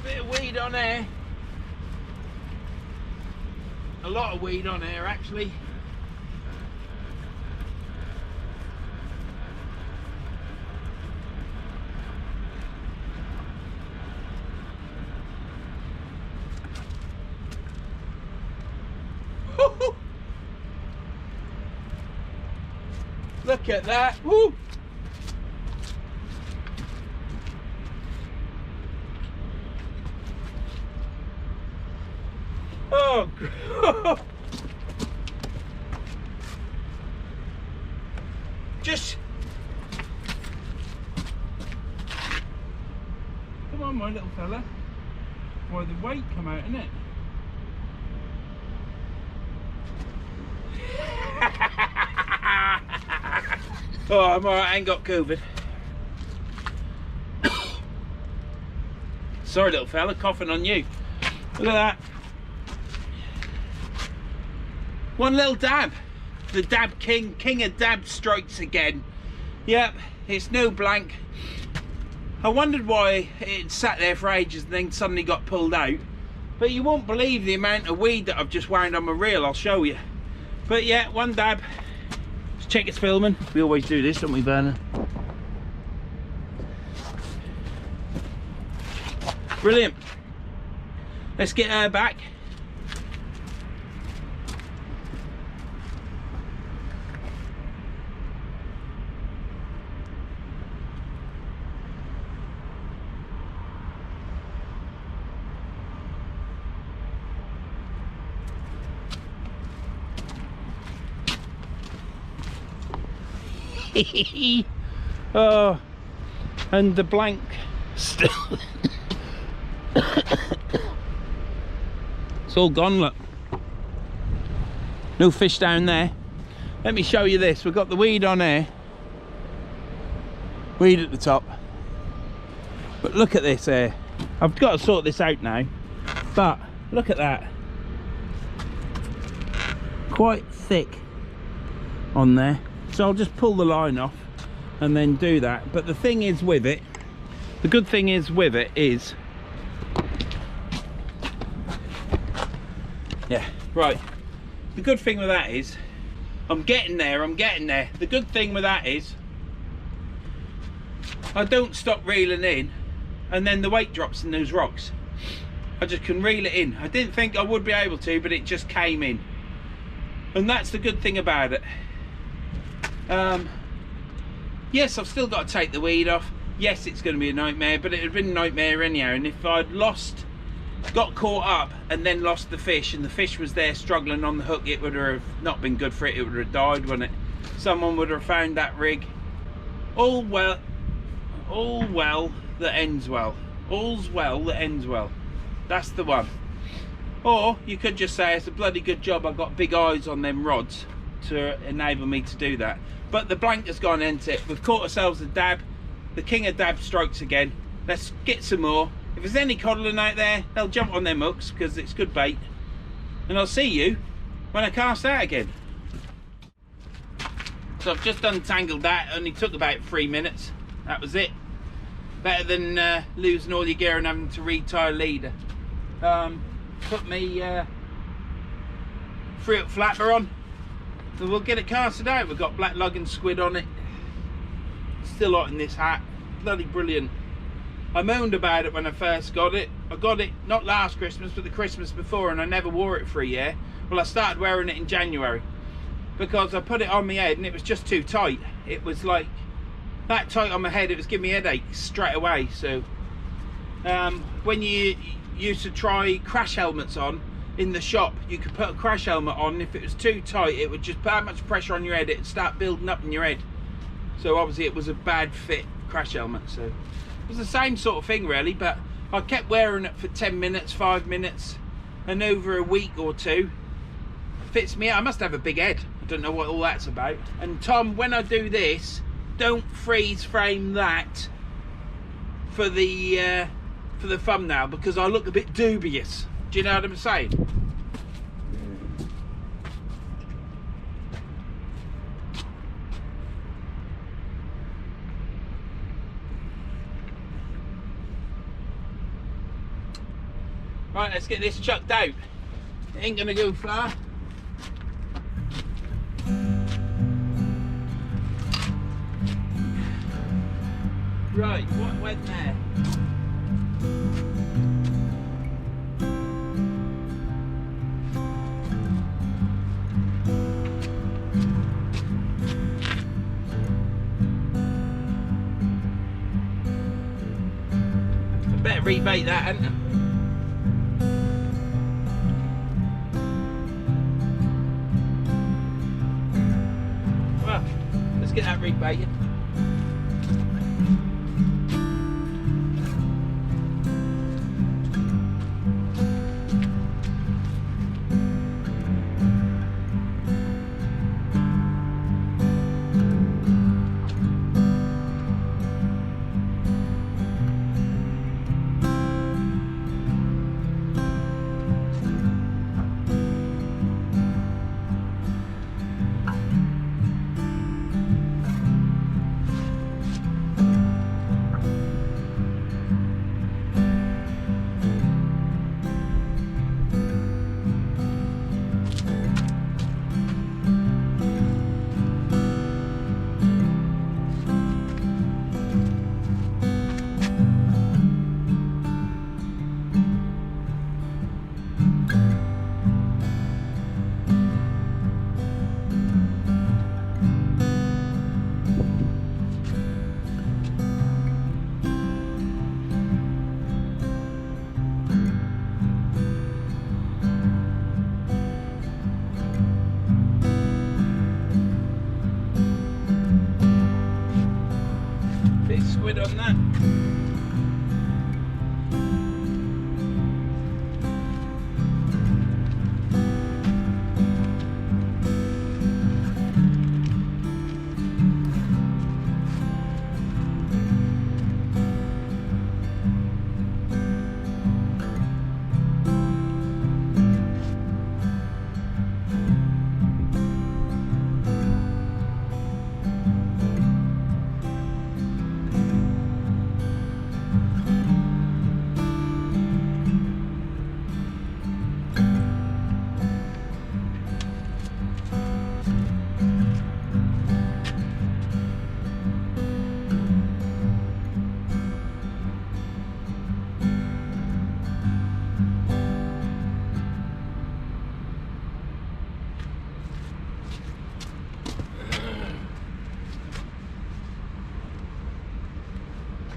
bit of weed on there. A lot of weed on here, actually. Look at that. Woo. Oh, just come on, my little fella. Why, the weight come out, innit? Oh, I'm alright, I ain't got COVID. Sorry, little fella, coughing on you. Look at that. One little dab. The dab king, king of dab strikes again. Yep, it's no blank. I wondered why it sat there for ages and then suddenly got pulled out. But you won't believe the amount of weed that I've just wound on my reel, I'll show you. But yeah, one dab. Let's check it's filming. We always do this, don't we, Vernon? Brilliant. Let's get her back. Oh, and the blank still. It's all gone, look. No fish down there. Let me show you this. We've got the weed on here, weed at the top, but look at this here. I've got to sort this out now, but look at that, quite thick on there. So I'll just pull the line off and then do that. But the thing is with it, the good thing is with it is, yeah, right. The good thing with that is, I'm getting there. The good thing with that is, I don't stop reeling in and then the weight drops in those rocks. I just can reel it in. I didn't think I would be able to, but it just came in. And that's the good thing about it. Yes, I've still got to take the weed off. Yes, it's going to be a nightmare, but it would have been a nightmare anyhow. And if I'd got caught up and then lost the fish, and the fish was there struggling on the hook, it would have not been good for it. It would have died, wouldn't it? Someone would have found that rig. All well that ends well. All's well that ends well. That's the one. Or you could just say it's a bloody good job I've got big eyes on them rods to enable me to do that. But the blank has gone into it. We've caught ourselves a dab. The king of dab strokes again. Let's get some more. If there's any coddling out there, they'll jump on them hooks because it's good bait. And I'll see you when I cast out again. So I've just untangled that. It only took about 3 minutes. That was it. Better than losing all your gear and having to retie a leader. Put me 3-up flapper on, and we'll get it casted out. We've got black lug and squid on it. Still hot in this hat. Bloody brilliant. I moaned about it when I first got it. I got it not last Christmas but the Christmas before, and I never wore it for a year. Well, I started wearing it in January because I put it on my head and it was just too tight. It was like that tight on my head, it was giving me headaches straight away. So when you used to try crash helmets on in the shop, you could put a crash helmet on, and if it was too tight it would just put that much pressure on your head, it'd start building up in your head. So obviously it was a bad fit crash helmet. So it was the same sort of thing really, but I kept wearing it for 10 minutes, 5 minutes, and over a week or two it fits me out. I must have a big head. I don't know what all that's about. And Tom, when I do this, don't freeze frame that for the thumbnail, because I look a bit dubious. Do you know what I'm saying? Right, let's get this chucked out. It ain't gonna go far. Right, what went there? I better rebait that, hadn't I? Well, let's get that rebaited. Squid on that.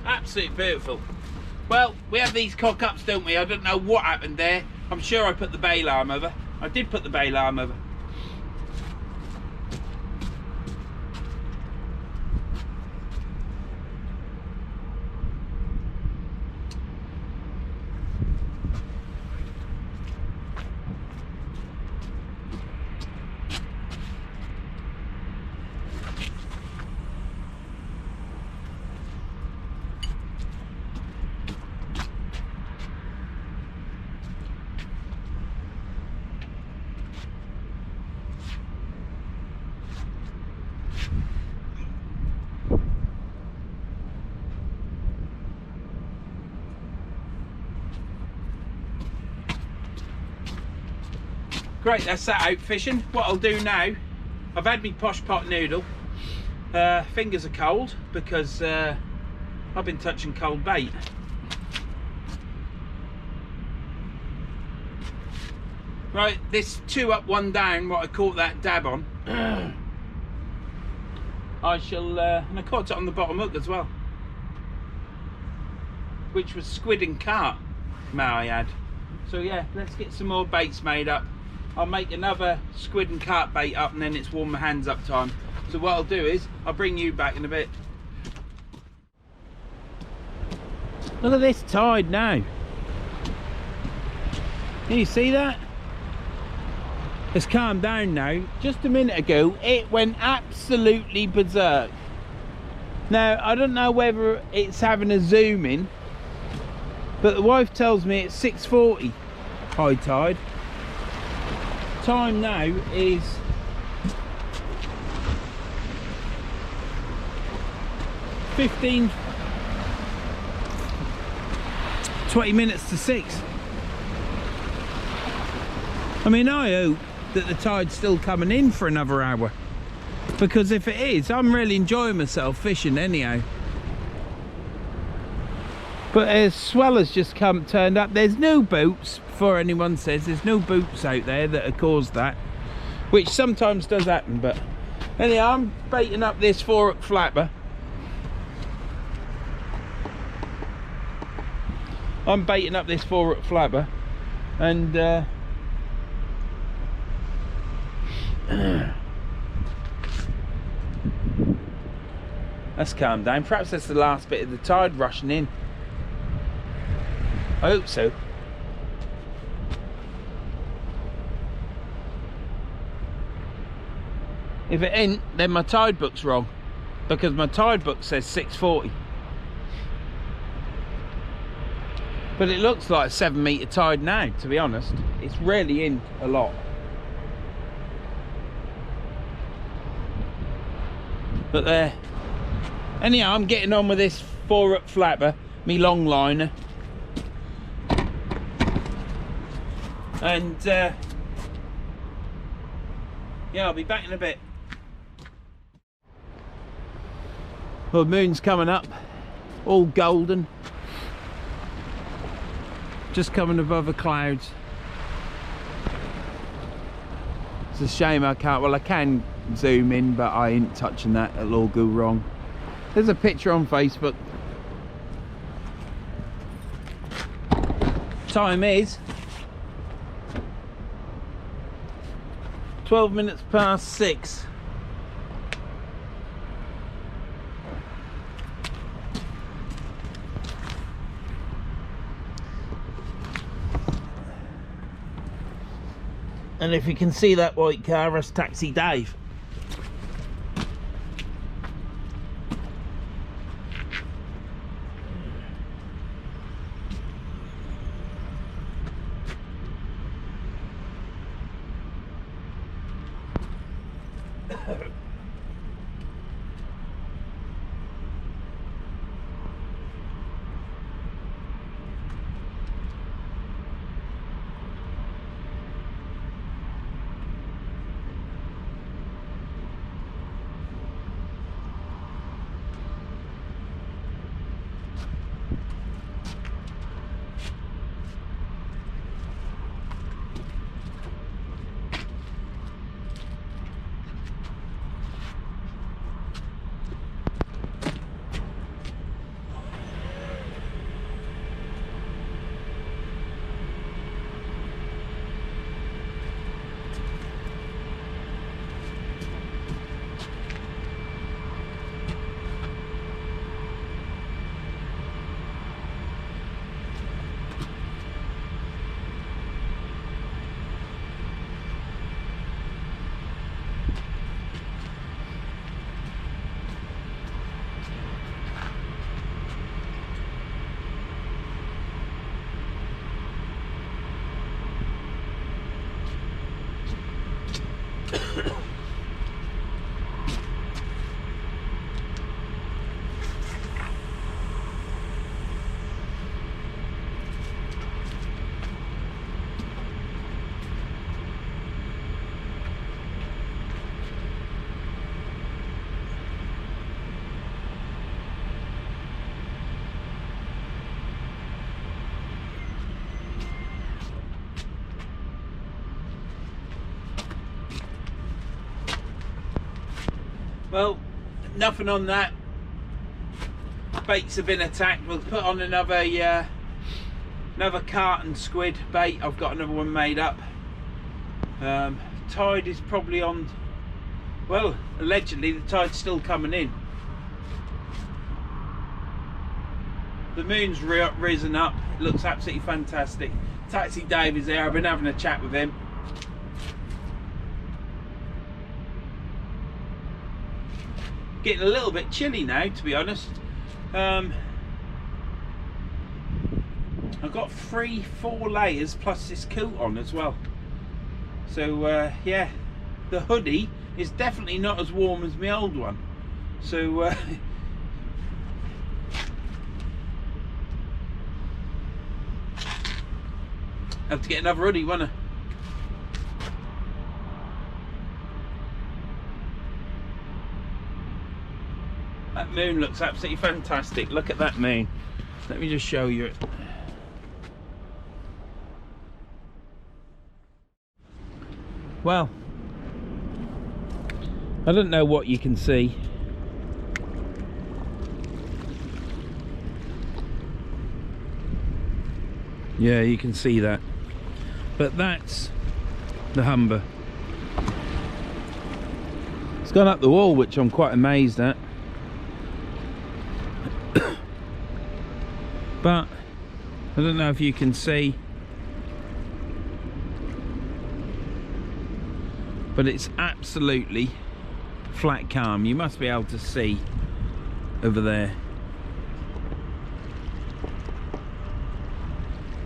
Absolutely beautiful. Well, we have these cock-ups, don't we? I don't know what happened there. I'm sure I put the bail arm over. I did put the bail arm over. Great, that's that out fishing. What I'll do now, I've had me posh pot noodle. Fingers are cold because I've been touching cold bait. Right, this 2 up 1 down, what I caught that dab on. I shall, and I caught it on the bottom hook as well, which was squid and carp, may I add. So yeah, let's get some more baits made up. I'll make another squid and carp bait up, and then it's warm my hands up time. So what I'll do is, I'll bring you back in a bit. Look at this tide now. Can you see that? It's calmed down now. Just a minute ago, it went absolutely berserk. Now, I don't know whether it's having a zoom in, but the wife tells me it's 6:40 high tide. Time now is 20 minutes to 6. I mean, I hope that the tide's still coming in for another hour, because if it is, I'm really enjoying myself fishing anyhow. But a swell has just turned up. There's no boats, before anyone says, there's no boats out there that have caused that, which sometimes does happen. But anyhow, I'm baiting up this 4-hook flapper. And that's calmed down. Perhaps that's the last bit of the tide rushing in. I hope so. If it ain't, then my tide book's wrong, because my tide book says 6:40. But it looks like a 7 metre tide now, to be honest. It's really in a lot. But there. Anyhow, I'm getting on with this 4-hook flapper, me long liner. And yeah, I'll be back in a bit. Well, the moon's coming up, all golden. Just coming above the clouds. It's a shame I can't, well I can zoom in, but I ain't touching that, it'll all go wrong. There's a picture on Facebook. Time is 12 minutes past 6. And if you can see that white car, that's Taxi Dave. Well, nothing on that. Baits have been attacked. We'll put on another carton squid bait. I've got another one made up. Tide is probably on, well, allegedly the tide's still coming in. The moon's risen up. It looks absolutely fantastic. Taxi Dave is there. I've been having a chat with him. Getting a little bit chilly now, to be honest. I've got 3-4 layers plus this coat on as well. So yeah, the hoodie is definitely not as warm as my old one. So have to get another hoodie, won't I? That moon looks absolutely fantastic. Look at that moon. Let me just show you it. Well, I don't know what you can see. Yeah, you can see that. But that's the Humber. It's gone up the wall, which I'm quite amazed at. But I don't know if you can see, but it's absolutely flat calm. You must be able to see over there.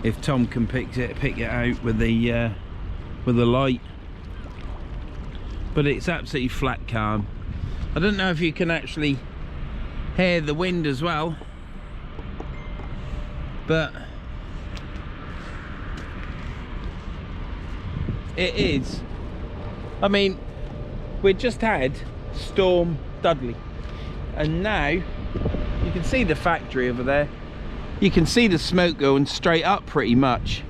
If Tom can pick it out with the light. But it's absolutely flat calm. I don't know if you can actually hear the wind as well, but it is. I mean, we just had Storm Dudley, and now you can see the factory over there. You can see the smoke going straight up pretty much.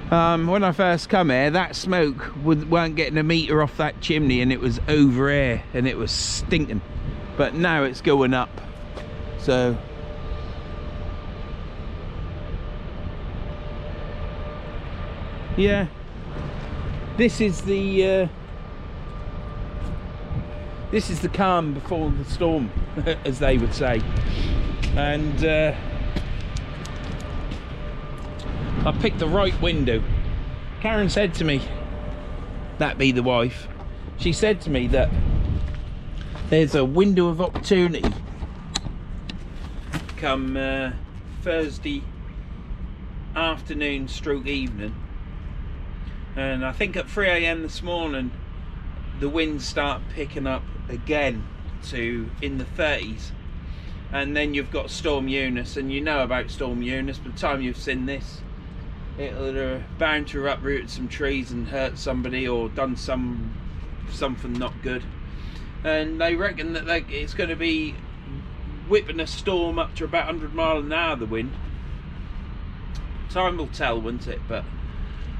When I first come here, that smoke weren't getting a metre off that chimney, and it was over here and it was stinking. But now it's going up. So yeah, this is the calm before the storm, as they would say. And I picked the right window. Karen said to me, that be the wife, she said to me that there's a window of opportunity come Thursday afternoon stroke evening, and I think at 3 AM this morning the winds start picking up again to in the 30s. And then you've got Storm Eunice, and you know about Storm Eunice. By the time you've seen this, it'll bound to have uprooted some trees and hurt somebody, or done something not good. And they reckon that it's going to be whipping a storm up to about 100 miles an hour, the wind. Time will tell, won't it? But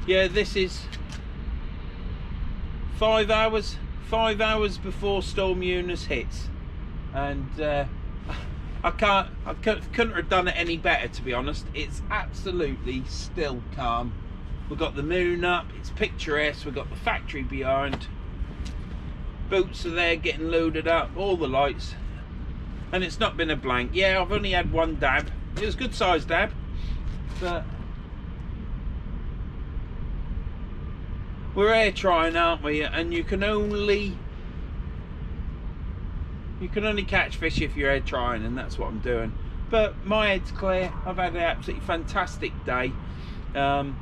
yeah, this is 5 hours before Storm Eunice hits, and I couldn't have done it any better, to be honest. It's absolutely still calm. We've got the moon up, it's picturesque, we've got the factory behind. Boats are there getting loaded up, all the lights. And it's not been a blank. Yeah, I've only had one dab. It was a good sized dab. But we're air trying, aren't we? And you can only catch fish if you're head trying, and that's what I'm doing. But my head's clear. I've had an absolutely fantastic day, and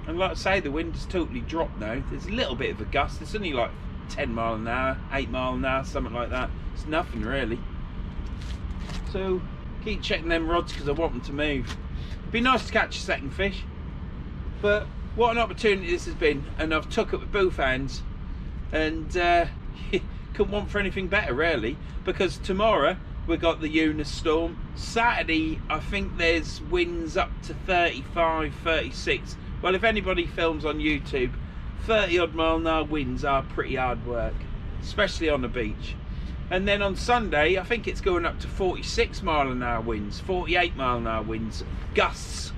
like I say, the wind has totally dropped now. There's a little bit of a gust. It's only like 10 mile an hour, 8 mile an hour, something like that. It's nothing really. So keep checking them rods because I want them to move. It'd be nice to catch a second fish, but what an opportunity this has been, and I've took it with both hands, and couldn't want for anything better really, because tomorrow we've got the Eunice storm. Saturday I think there's winds up to 35, 36. Well, if anybody films on YouTube, 30 odd mile an hour winds are pretty hard work. especially on the beach. And then on Sunday, I think it's going up to 46 mile an hour winds, 48 mile an hour winds, gusts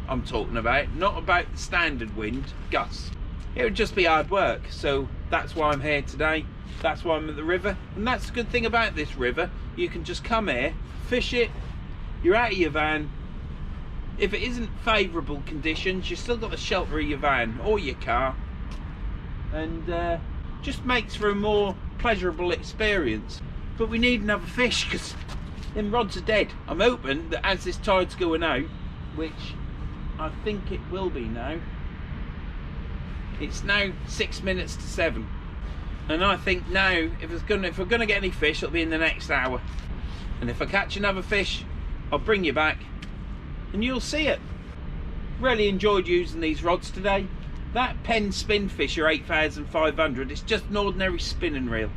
I'm talking about, not about the standard wind, gusts. It would just be hard work, so that's why I'm here today. That's why I'm at the river, and that's the good thing about this river. You can just come here, fish it, you're out of your van. If it isn't favourable conditions, you've still got the shelter of your van or your car, and just makes for a more pleasurable experience. But we need another fish because them rods are dead. I'm hoping that as this tide's going out, which I think it will be now, it's now 6 minutes to 7, and I think now if we're gonna get any fish, it'll be in the next hour. And if I catch another fish, I'll bring you back and you'll see it. Really enjoyed using these rods today. That Penn Spin Fisher 8500, it's just an ordinary spinning reel.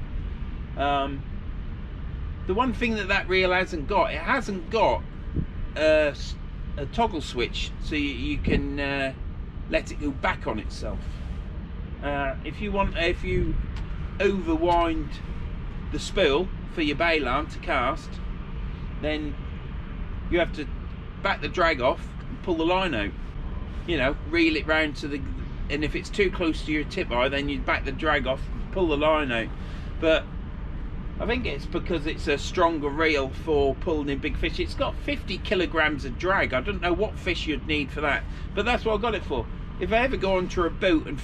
The one thing that reel hasn't got, it hasn't got a toggle switch, so you can let it go back on itself. If you overwind the spool for your bail arm to cast, then you have to back the drag off and pull the line out. You know, reel it round to the, and if it's too close to your tip eye, then you back the drag off, pull the line out. But I think it's because it's a stronger reel for pulling in big fish. It's got 50 kilograms of drag. I don't know what fish you'd need for that, but that's what I got it for. If I ever go onto a boat, and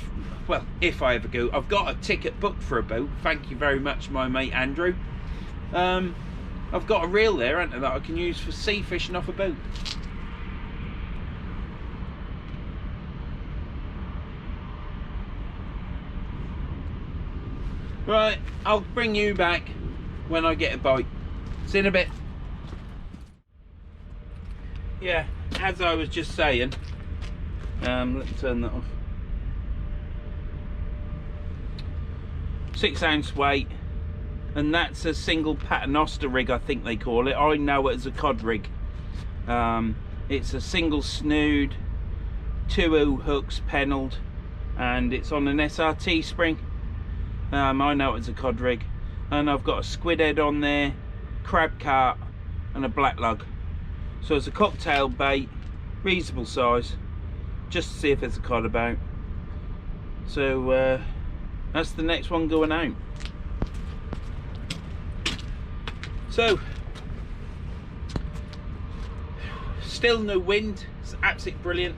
well, if I ever go, I've got a ticket booked for a boat. Thank you very much, my mate Andrew. I've got a reel there, haven't I, that I can use for sea fishing off a boat. Right, I'll bring you back when I get a bite. See you in a bit. Yeah, as I was just saying, let me turn that off. 6 ounce weight, and that's a single paternoster rig, I think they call it. I know it as a cod rig. It's a single snood, 2 hooks pennelled, and it's on an SRT spring. I know it's a cod rig, and I've got a squid head on there, crab cart, and a black lug. So it's a cocktail bait, reasonable size, just to see if there's a cod about. So that's the next one going out. So still no wind, it's absolutely brilliant.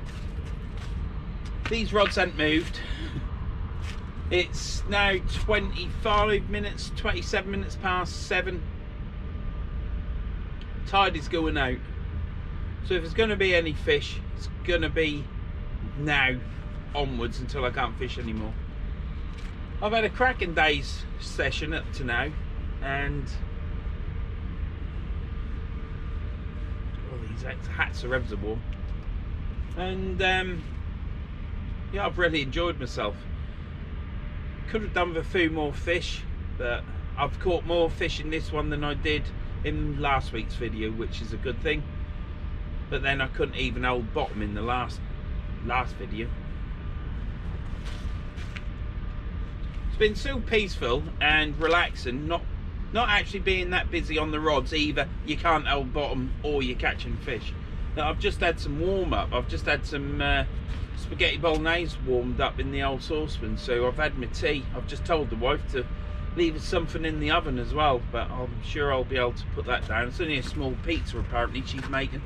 These rods haven't moved. It's now 27 minutes past 7. Tide is going out, so if there's going to be any fish, it's going to be now onwards until I can't fish anymore. I've had a cracking day's session up to now, and these hats are ever warm, and yeah, I've really enjoyed myself. Could have done with a few more fish, but I've caught more fish in this one than I did in last week's video, which is a good thing. But then I couldn't even hold bottom in the last video. It's been so peaceful and relaxing, not actually being that busy on the rods either. You can't hold bottom or you're catching fish. Now, I've just had some warm up. I've just had some spaghetti bolognese warmed up in the old saucepan, so I've had my tea. I've just told the wife to leave something in the oven as well, but I'm sure I'll be able to put that down. It's only a small pizza apparently she's making,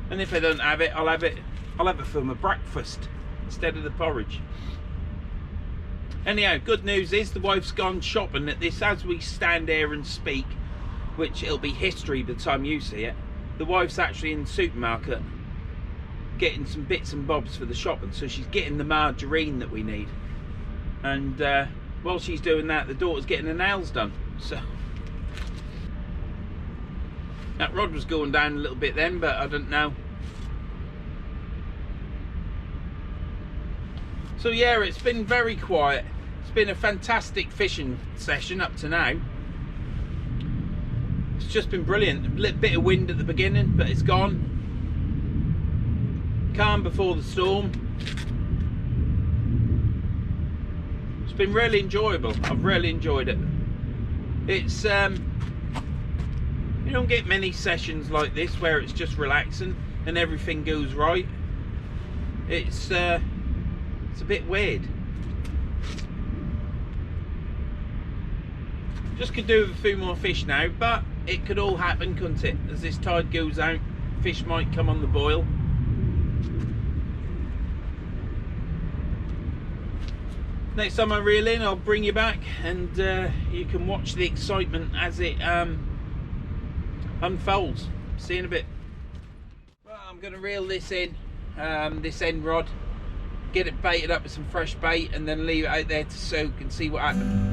and if I don't have it, I'll have it for my breakfast instead of the porridge. Anyhow, good news is the wife's gone shopping at this as we stand here and speak, which it'll be history by the time you see it. The wife's actually in the supermarket getting some bits and bobs for the shopping, so she's getting the margarine that we need, and while she's doing that, the daughter's getting her nails done. So that rod was going down a little bit then, but I don't know. So yeah, it's been very quiet. It's been a fantastic fishing session up to now. It's just been brilliant. A little bit of wind at the beginning, but it's gone. Calm before the storm. It's been really enjoyable. I've really enjoyed it. It's you don't get many sessions like this where it's just relaxing and everything goes right. It's a bit weird. Just could do with a few more fish now, but it could all happen, couldn't it? As this tide goes out, fish might come on the boil. Next time I reel in, I'll bring you back, and you can watch the excitement as it unfolds. See you in a bit. Well, I'm going to reel this in, this end rod, get it baited up with some fresh bait, and then leave it out there to soak and see what happens.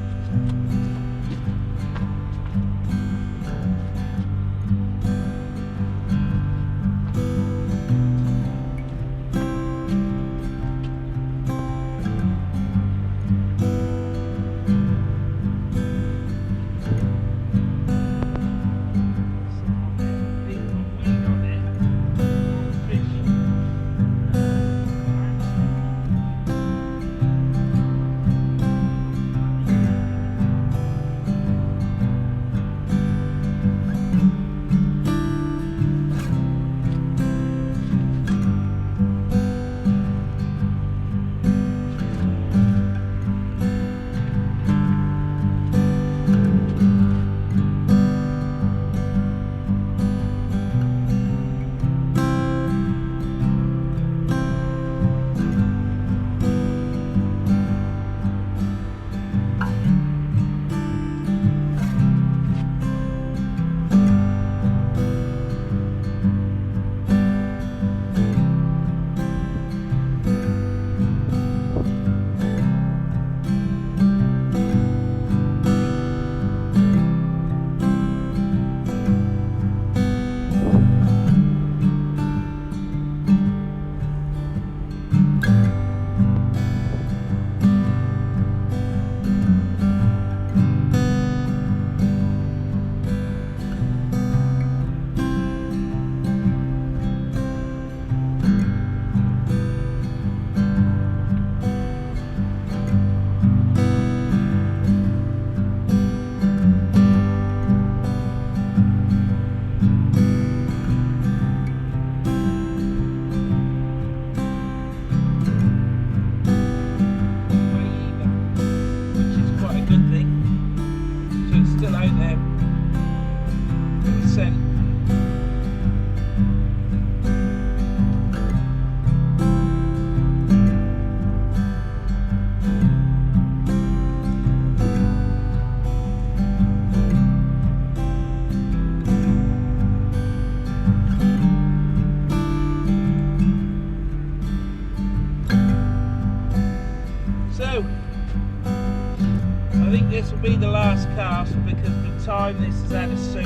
I think this will be the last cast, because the time this has had a soak,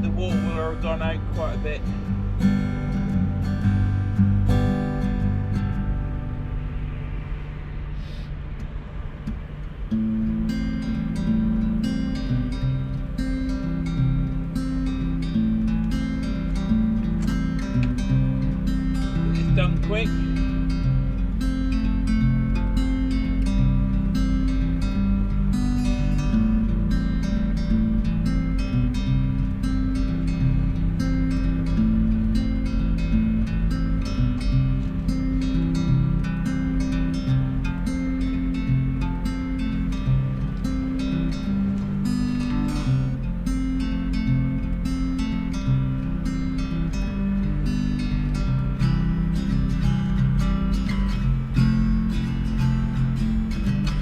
the water will have gone out quite a bit. It's done quick.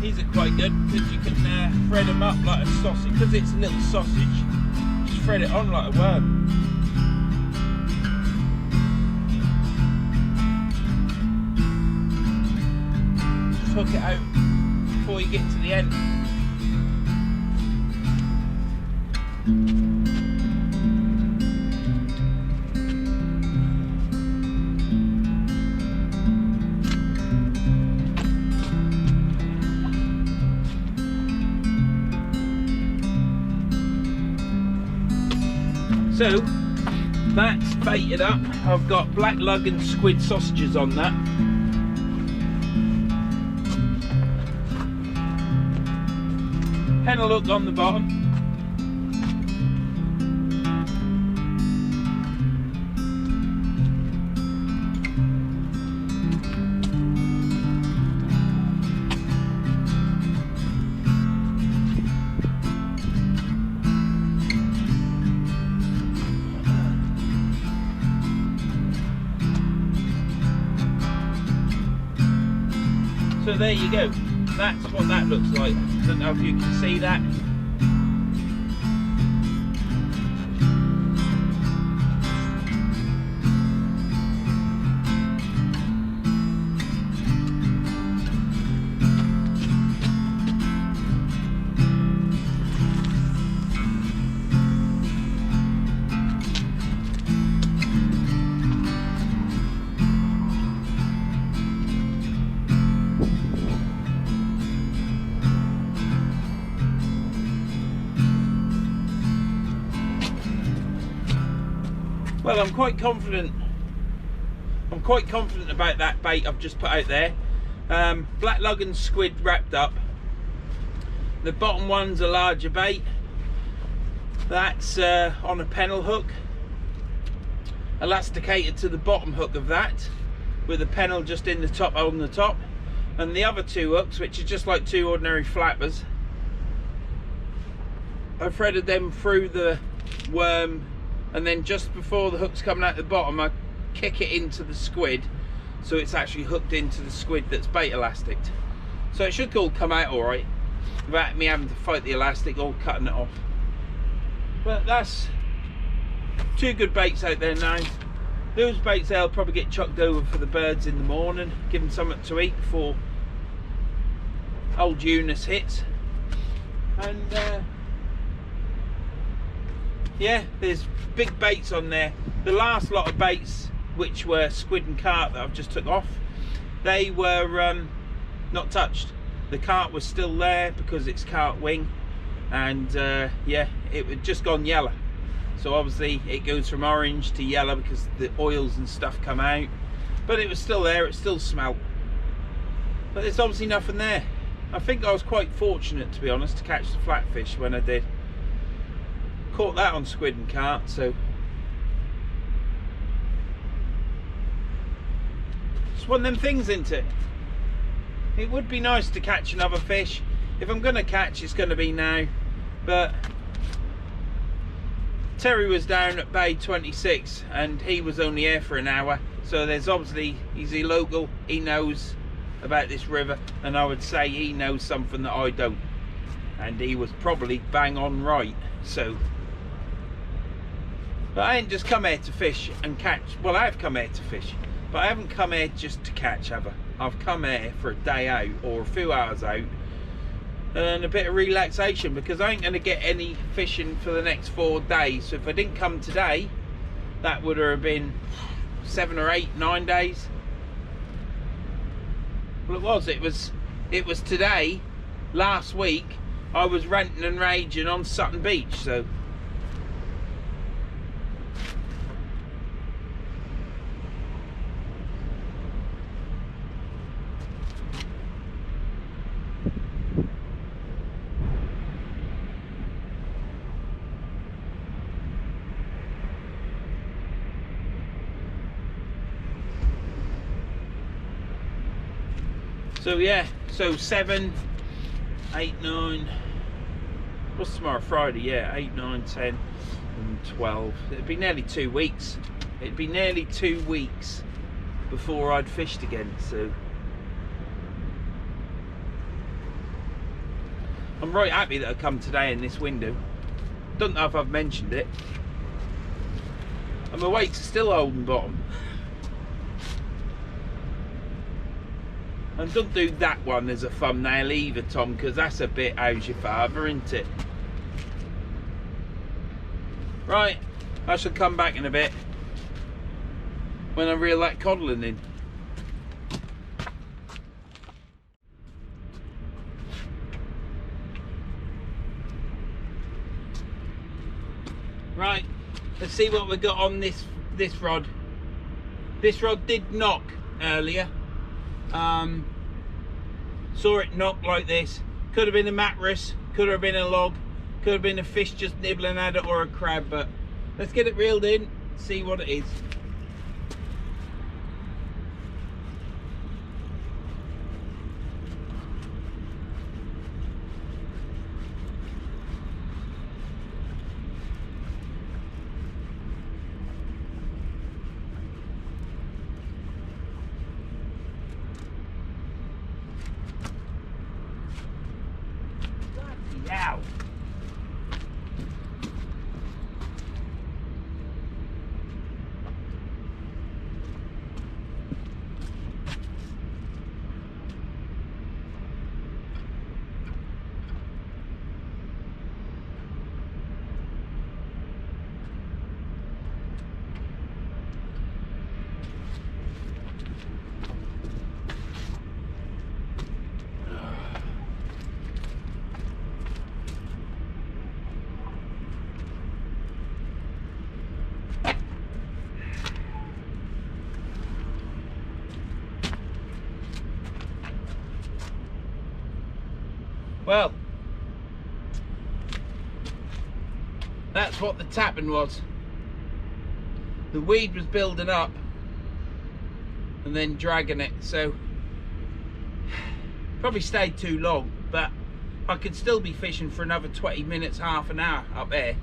These are quite good because you can thread them up like a sausage. Because it's a little sausage, just thread it on like a worm. Just hook it out before you get to the end. So that's baited up. I've got black lug and squid sausages on that. Pennel hook on the bottom. So there you go, that's what that looks like. I don't know if you can see that. Well, I'm quite confident about that bait I've just put out there. Black lug and squid wrapped up. The bottom one's a larger bait. That's on a pennel hook, elasticated to the bottom hook of that, with a pennel just in the top, on the top. And the other two hooks, which are just like two ordinary flappers, I threaded them through the worm, and then just before the hook's coming out the bottom, I kick it into the squid, so it's actually hooked into the squid that's bait elastic. So it should all come out all right without me having to fight the elastic or cutting it off. But that's two good baits out there now. Those baits there will probably get chucked over for the birds in the morning, give them something to eat before old Eunice hits. And yeah, there's big baits on there. The last lot of baits, which were squid and carp that I've just took off, they were not touched. The carp was still there because it's carp wing, and yeah, it had just gone yellow. So obviously it goes from orange to yellow because the oils and stuff come out, but it was still there, it still smelled. But there's obviously nothing there. I think I was quite fortunate, to be honest, to catch the flatfish when I did. Caught that on squid and carp, so it's one of them things, isn't it? It would be nice to catch another fish. If I'm going to catch, it's going to be now. But Terry was down at Bay 26 and he was only here for an hour, so there's obviously, he's a local, he knows about this river, and I would say he knows something that I don't, and he was probably bang on right. So, but I ain't just come here to fish and catch. Well, I have come here to fish, but I haven't come here just to catch, have I? I've come here for a day out or a few hours out and a bit of relaxation, because I ain't going to get any fishing for the next 4 days. So if I didn't come today, that would have been 7 or 8, 9 days. Well, it was today, last week, I was ranting and raging on Sutton Beach, so. So yeah, so 7, 8, 9, what's tomorrow, Friday? Yeah, 8, 9, 10 and 12. It'd be nearly 2 weeks. It'd be nearly 2 weeks before I'd fished again, so I'm right happy that I come today in this window. Don't know if I've mentioned it, and my weights are still holding bottom. And don't do that one as a thumbnail either, Tom, because that's a bit how's your father, isn't it? Right, I shall come back in a bit when I reel that codling in. Right, let's see what we got on this rod. This rod did knock earlier. Saw it knock like this. Could have been a mattress, Could have been a log, could have been a fish just nibbling at it, or a crab, but let's get it reeled in, see what it is. Ow. Well, that's what the tapping was. The weed was building up and then dragging it, so probably stayed too long, but I could still be fishing for another 20 minutes, half an hour up there.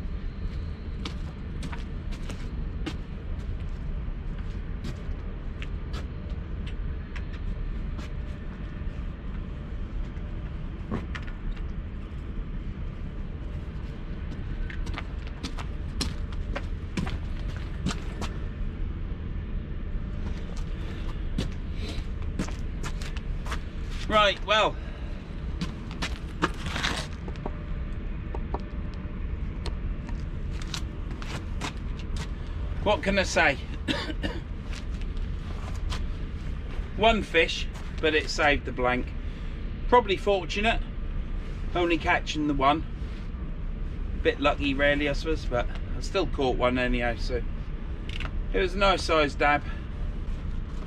Right, well, what can I say? One fish, but it saved the blank. Probably fortunate, only catching the one. Bit lucky really, I suppose, but I still caught one anyhow, so it was a nice sized dab.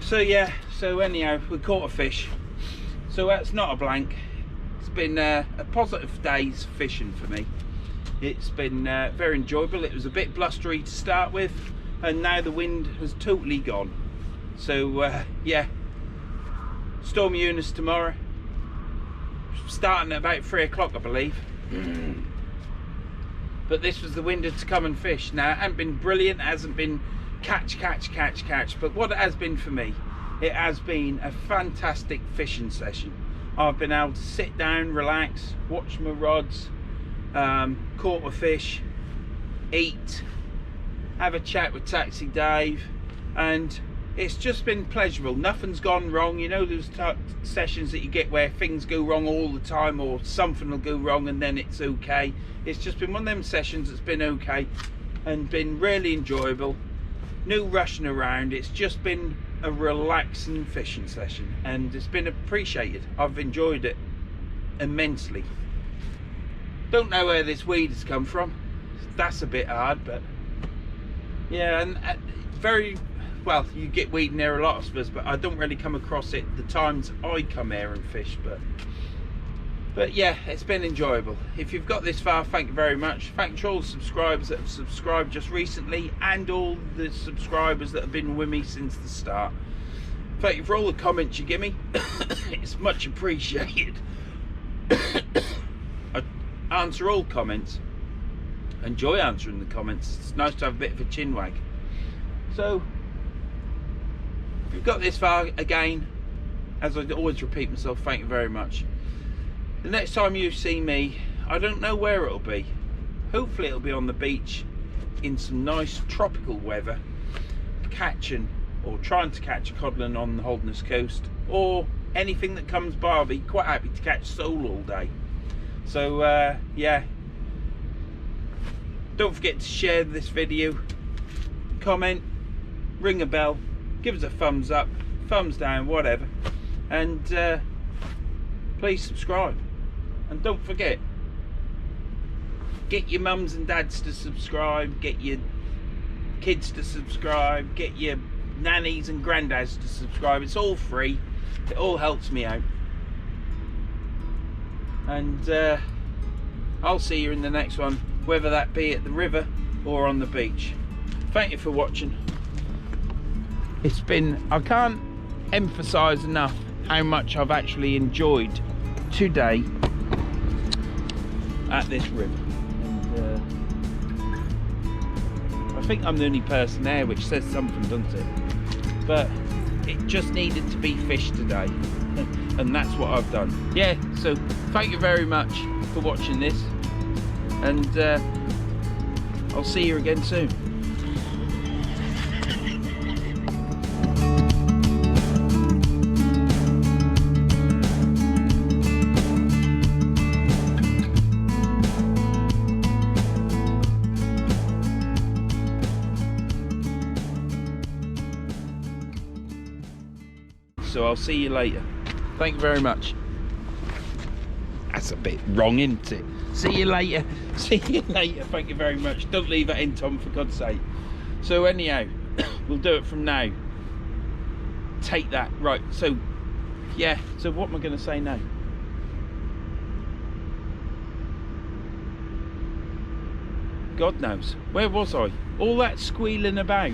So yeah, so anyhow, we caught a fish. So that's not a blank. It's been a positive day's fishing for me. It's been very enjoyable. It was a bit blustery to start with, and now the wind has totally gone. So yeah, Storm Eunice tomorrow, starting at about 3 o'clock I believe. But this was the window to come and fish. Now it hasn't been brilliant, it hasn't been catch, but what it has been for me, it has been a fantastic fishing session. I've been able to sit down, relax, watch my rods, caught a fish, eat, have a chat with Taxi Dave, and it's just been pleasurable. Nothing's gone wrong. You know those sessions that you get where things go wrong all the time, or something will go wrong and then it's okay. It's just been one of them sessions that's been okay and been really enjoyable. No rushing around. It's just been a relaxing fishing session, and it's been appreciated. I've enjoyed it immensely. Don't know where this weed has come from. That's a bit hard, but yeah, and very well, you get weed near a lot of us, but I don't really come across it the times I come here and fish. But yeah, it's been enjoyable. If you've got this far, thank you very much. Thanks to all the subscribers that have subscribed just recently, and all the subscribers that have been with me since the start. Thank you for all the comments you give me. It's much appreciated. I answer all comments. Enjoy answering the comments. It's nice to have a bit of a chin wag. So if you've got this far, again, as I always repeat myself, thank you very much. The next time you see me, I don't know where it'll be. Hopefully it'll be on the beach in some nice tropical weather, catching or trying to catch a codlin on the Holderness coast, or anything that comes by. I'll be quite happy to catch sole all day. So yeah, don't forget to share this video, comment, ring a bell, give us a thumbs up, thumbs down, whatever, and please subscribe. And don't forget, get your mums and dads to subscribe, get your kids to subscribe, get your nannies and granddads to subscribe. It's all free. It all helps me out. And I'll see you in the next one, whether that be at the river or on the beach. Thank you for watching. It's been, I can't emphasize enough how much I've actually enjoyed today at this river. And I think I'm the only person there, which says something, doesn't it? But it just needed to be fished today, and that's what I've done. Yeah, so thank you very much for watching this, and I'll see you again soon. So I'll see you later. Thank you very much. That's a bit wrong, isn't it? See you later. See you later. Thank you very much. Don't leave that in, Tom, for God's sake. So anyhow, we'll do it from now. Take that. Right, so yeah, so what am I going to say now? God knows. Where was I? All that squealing about.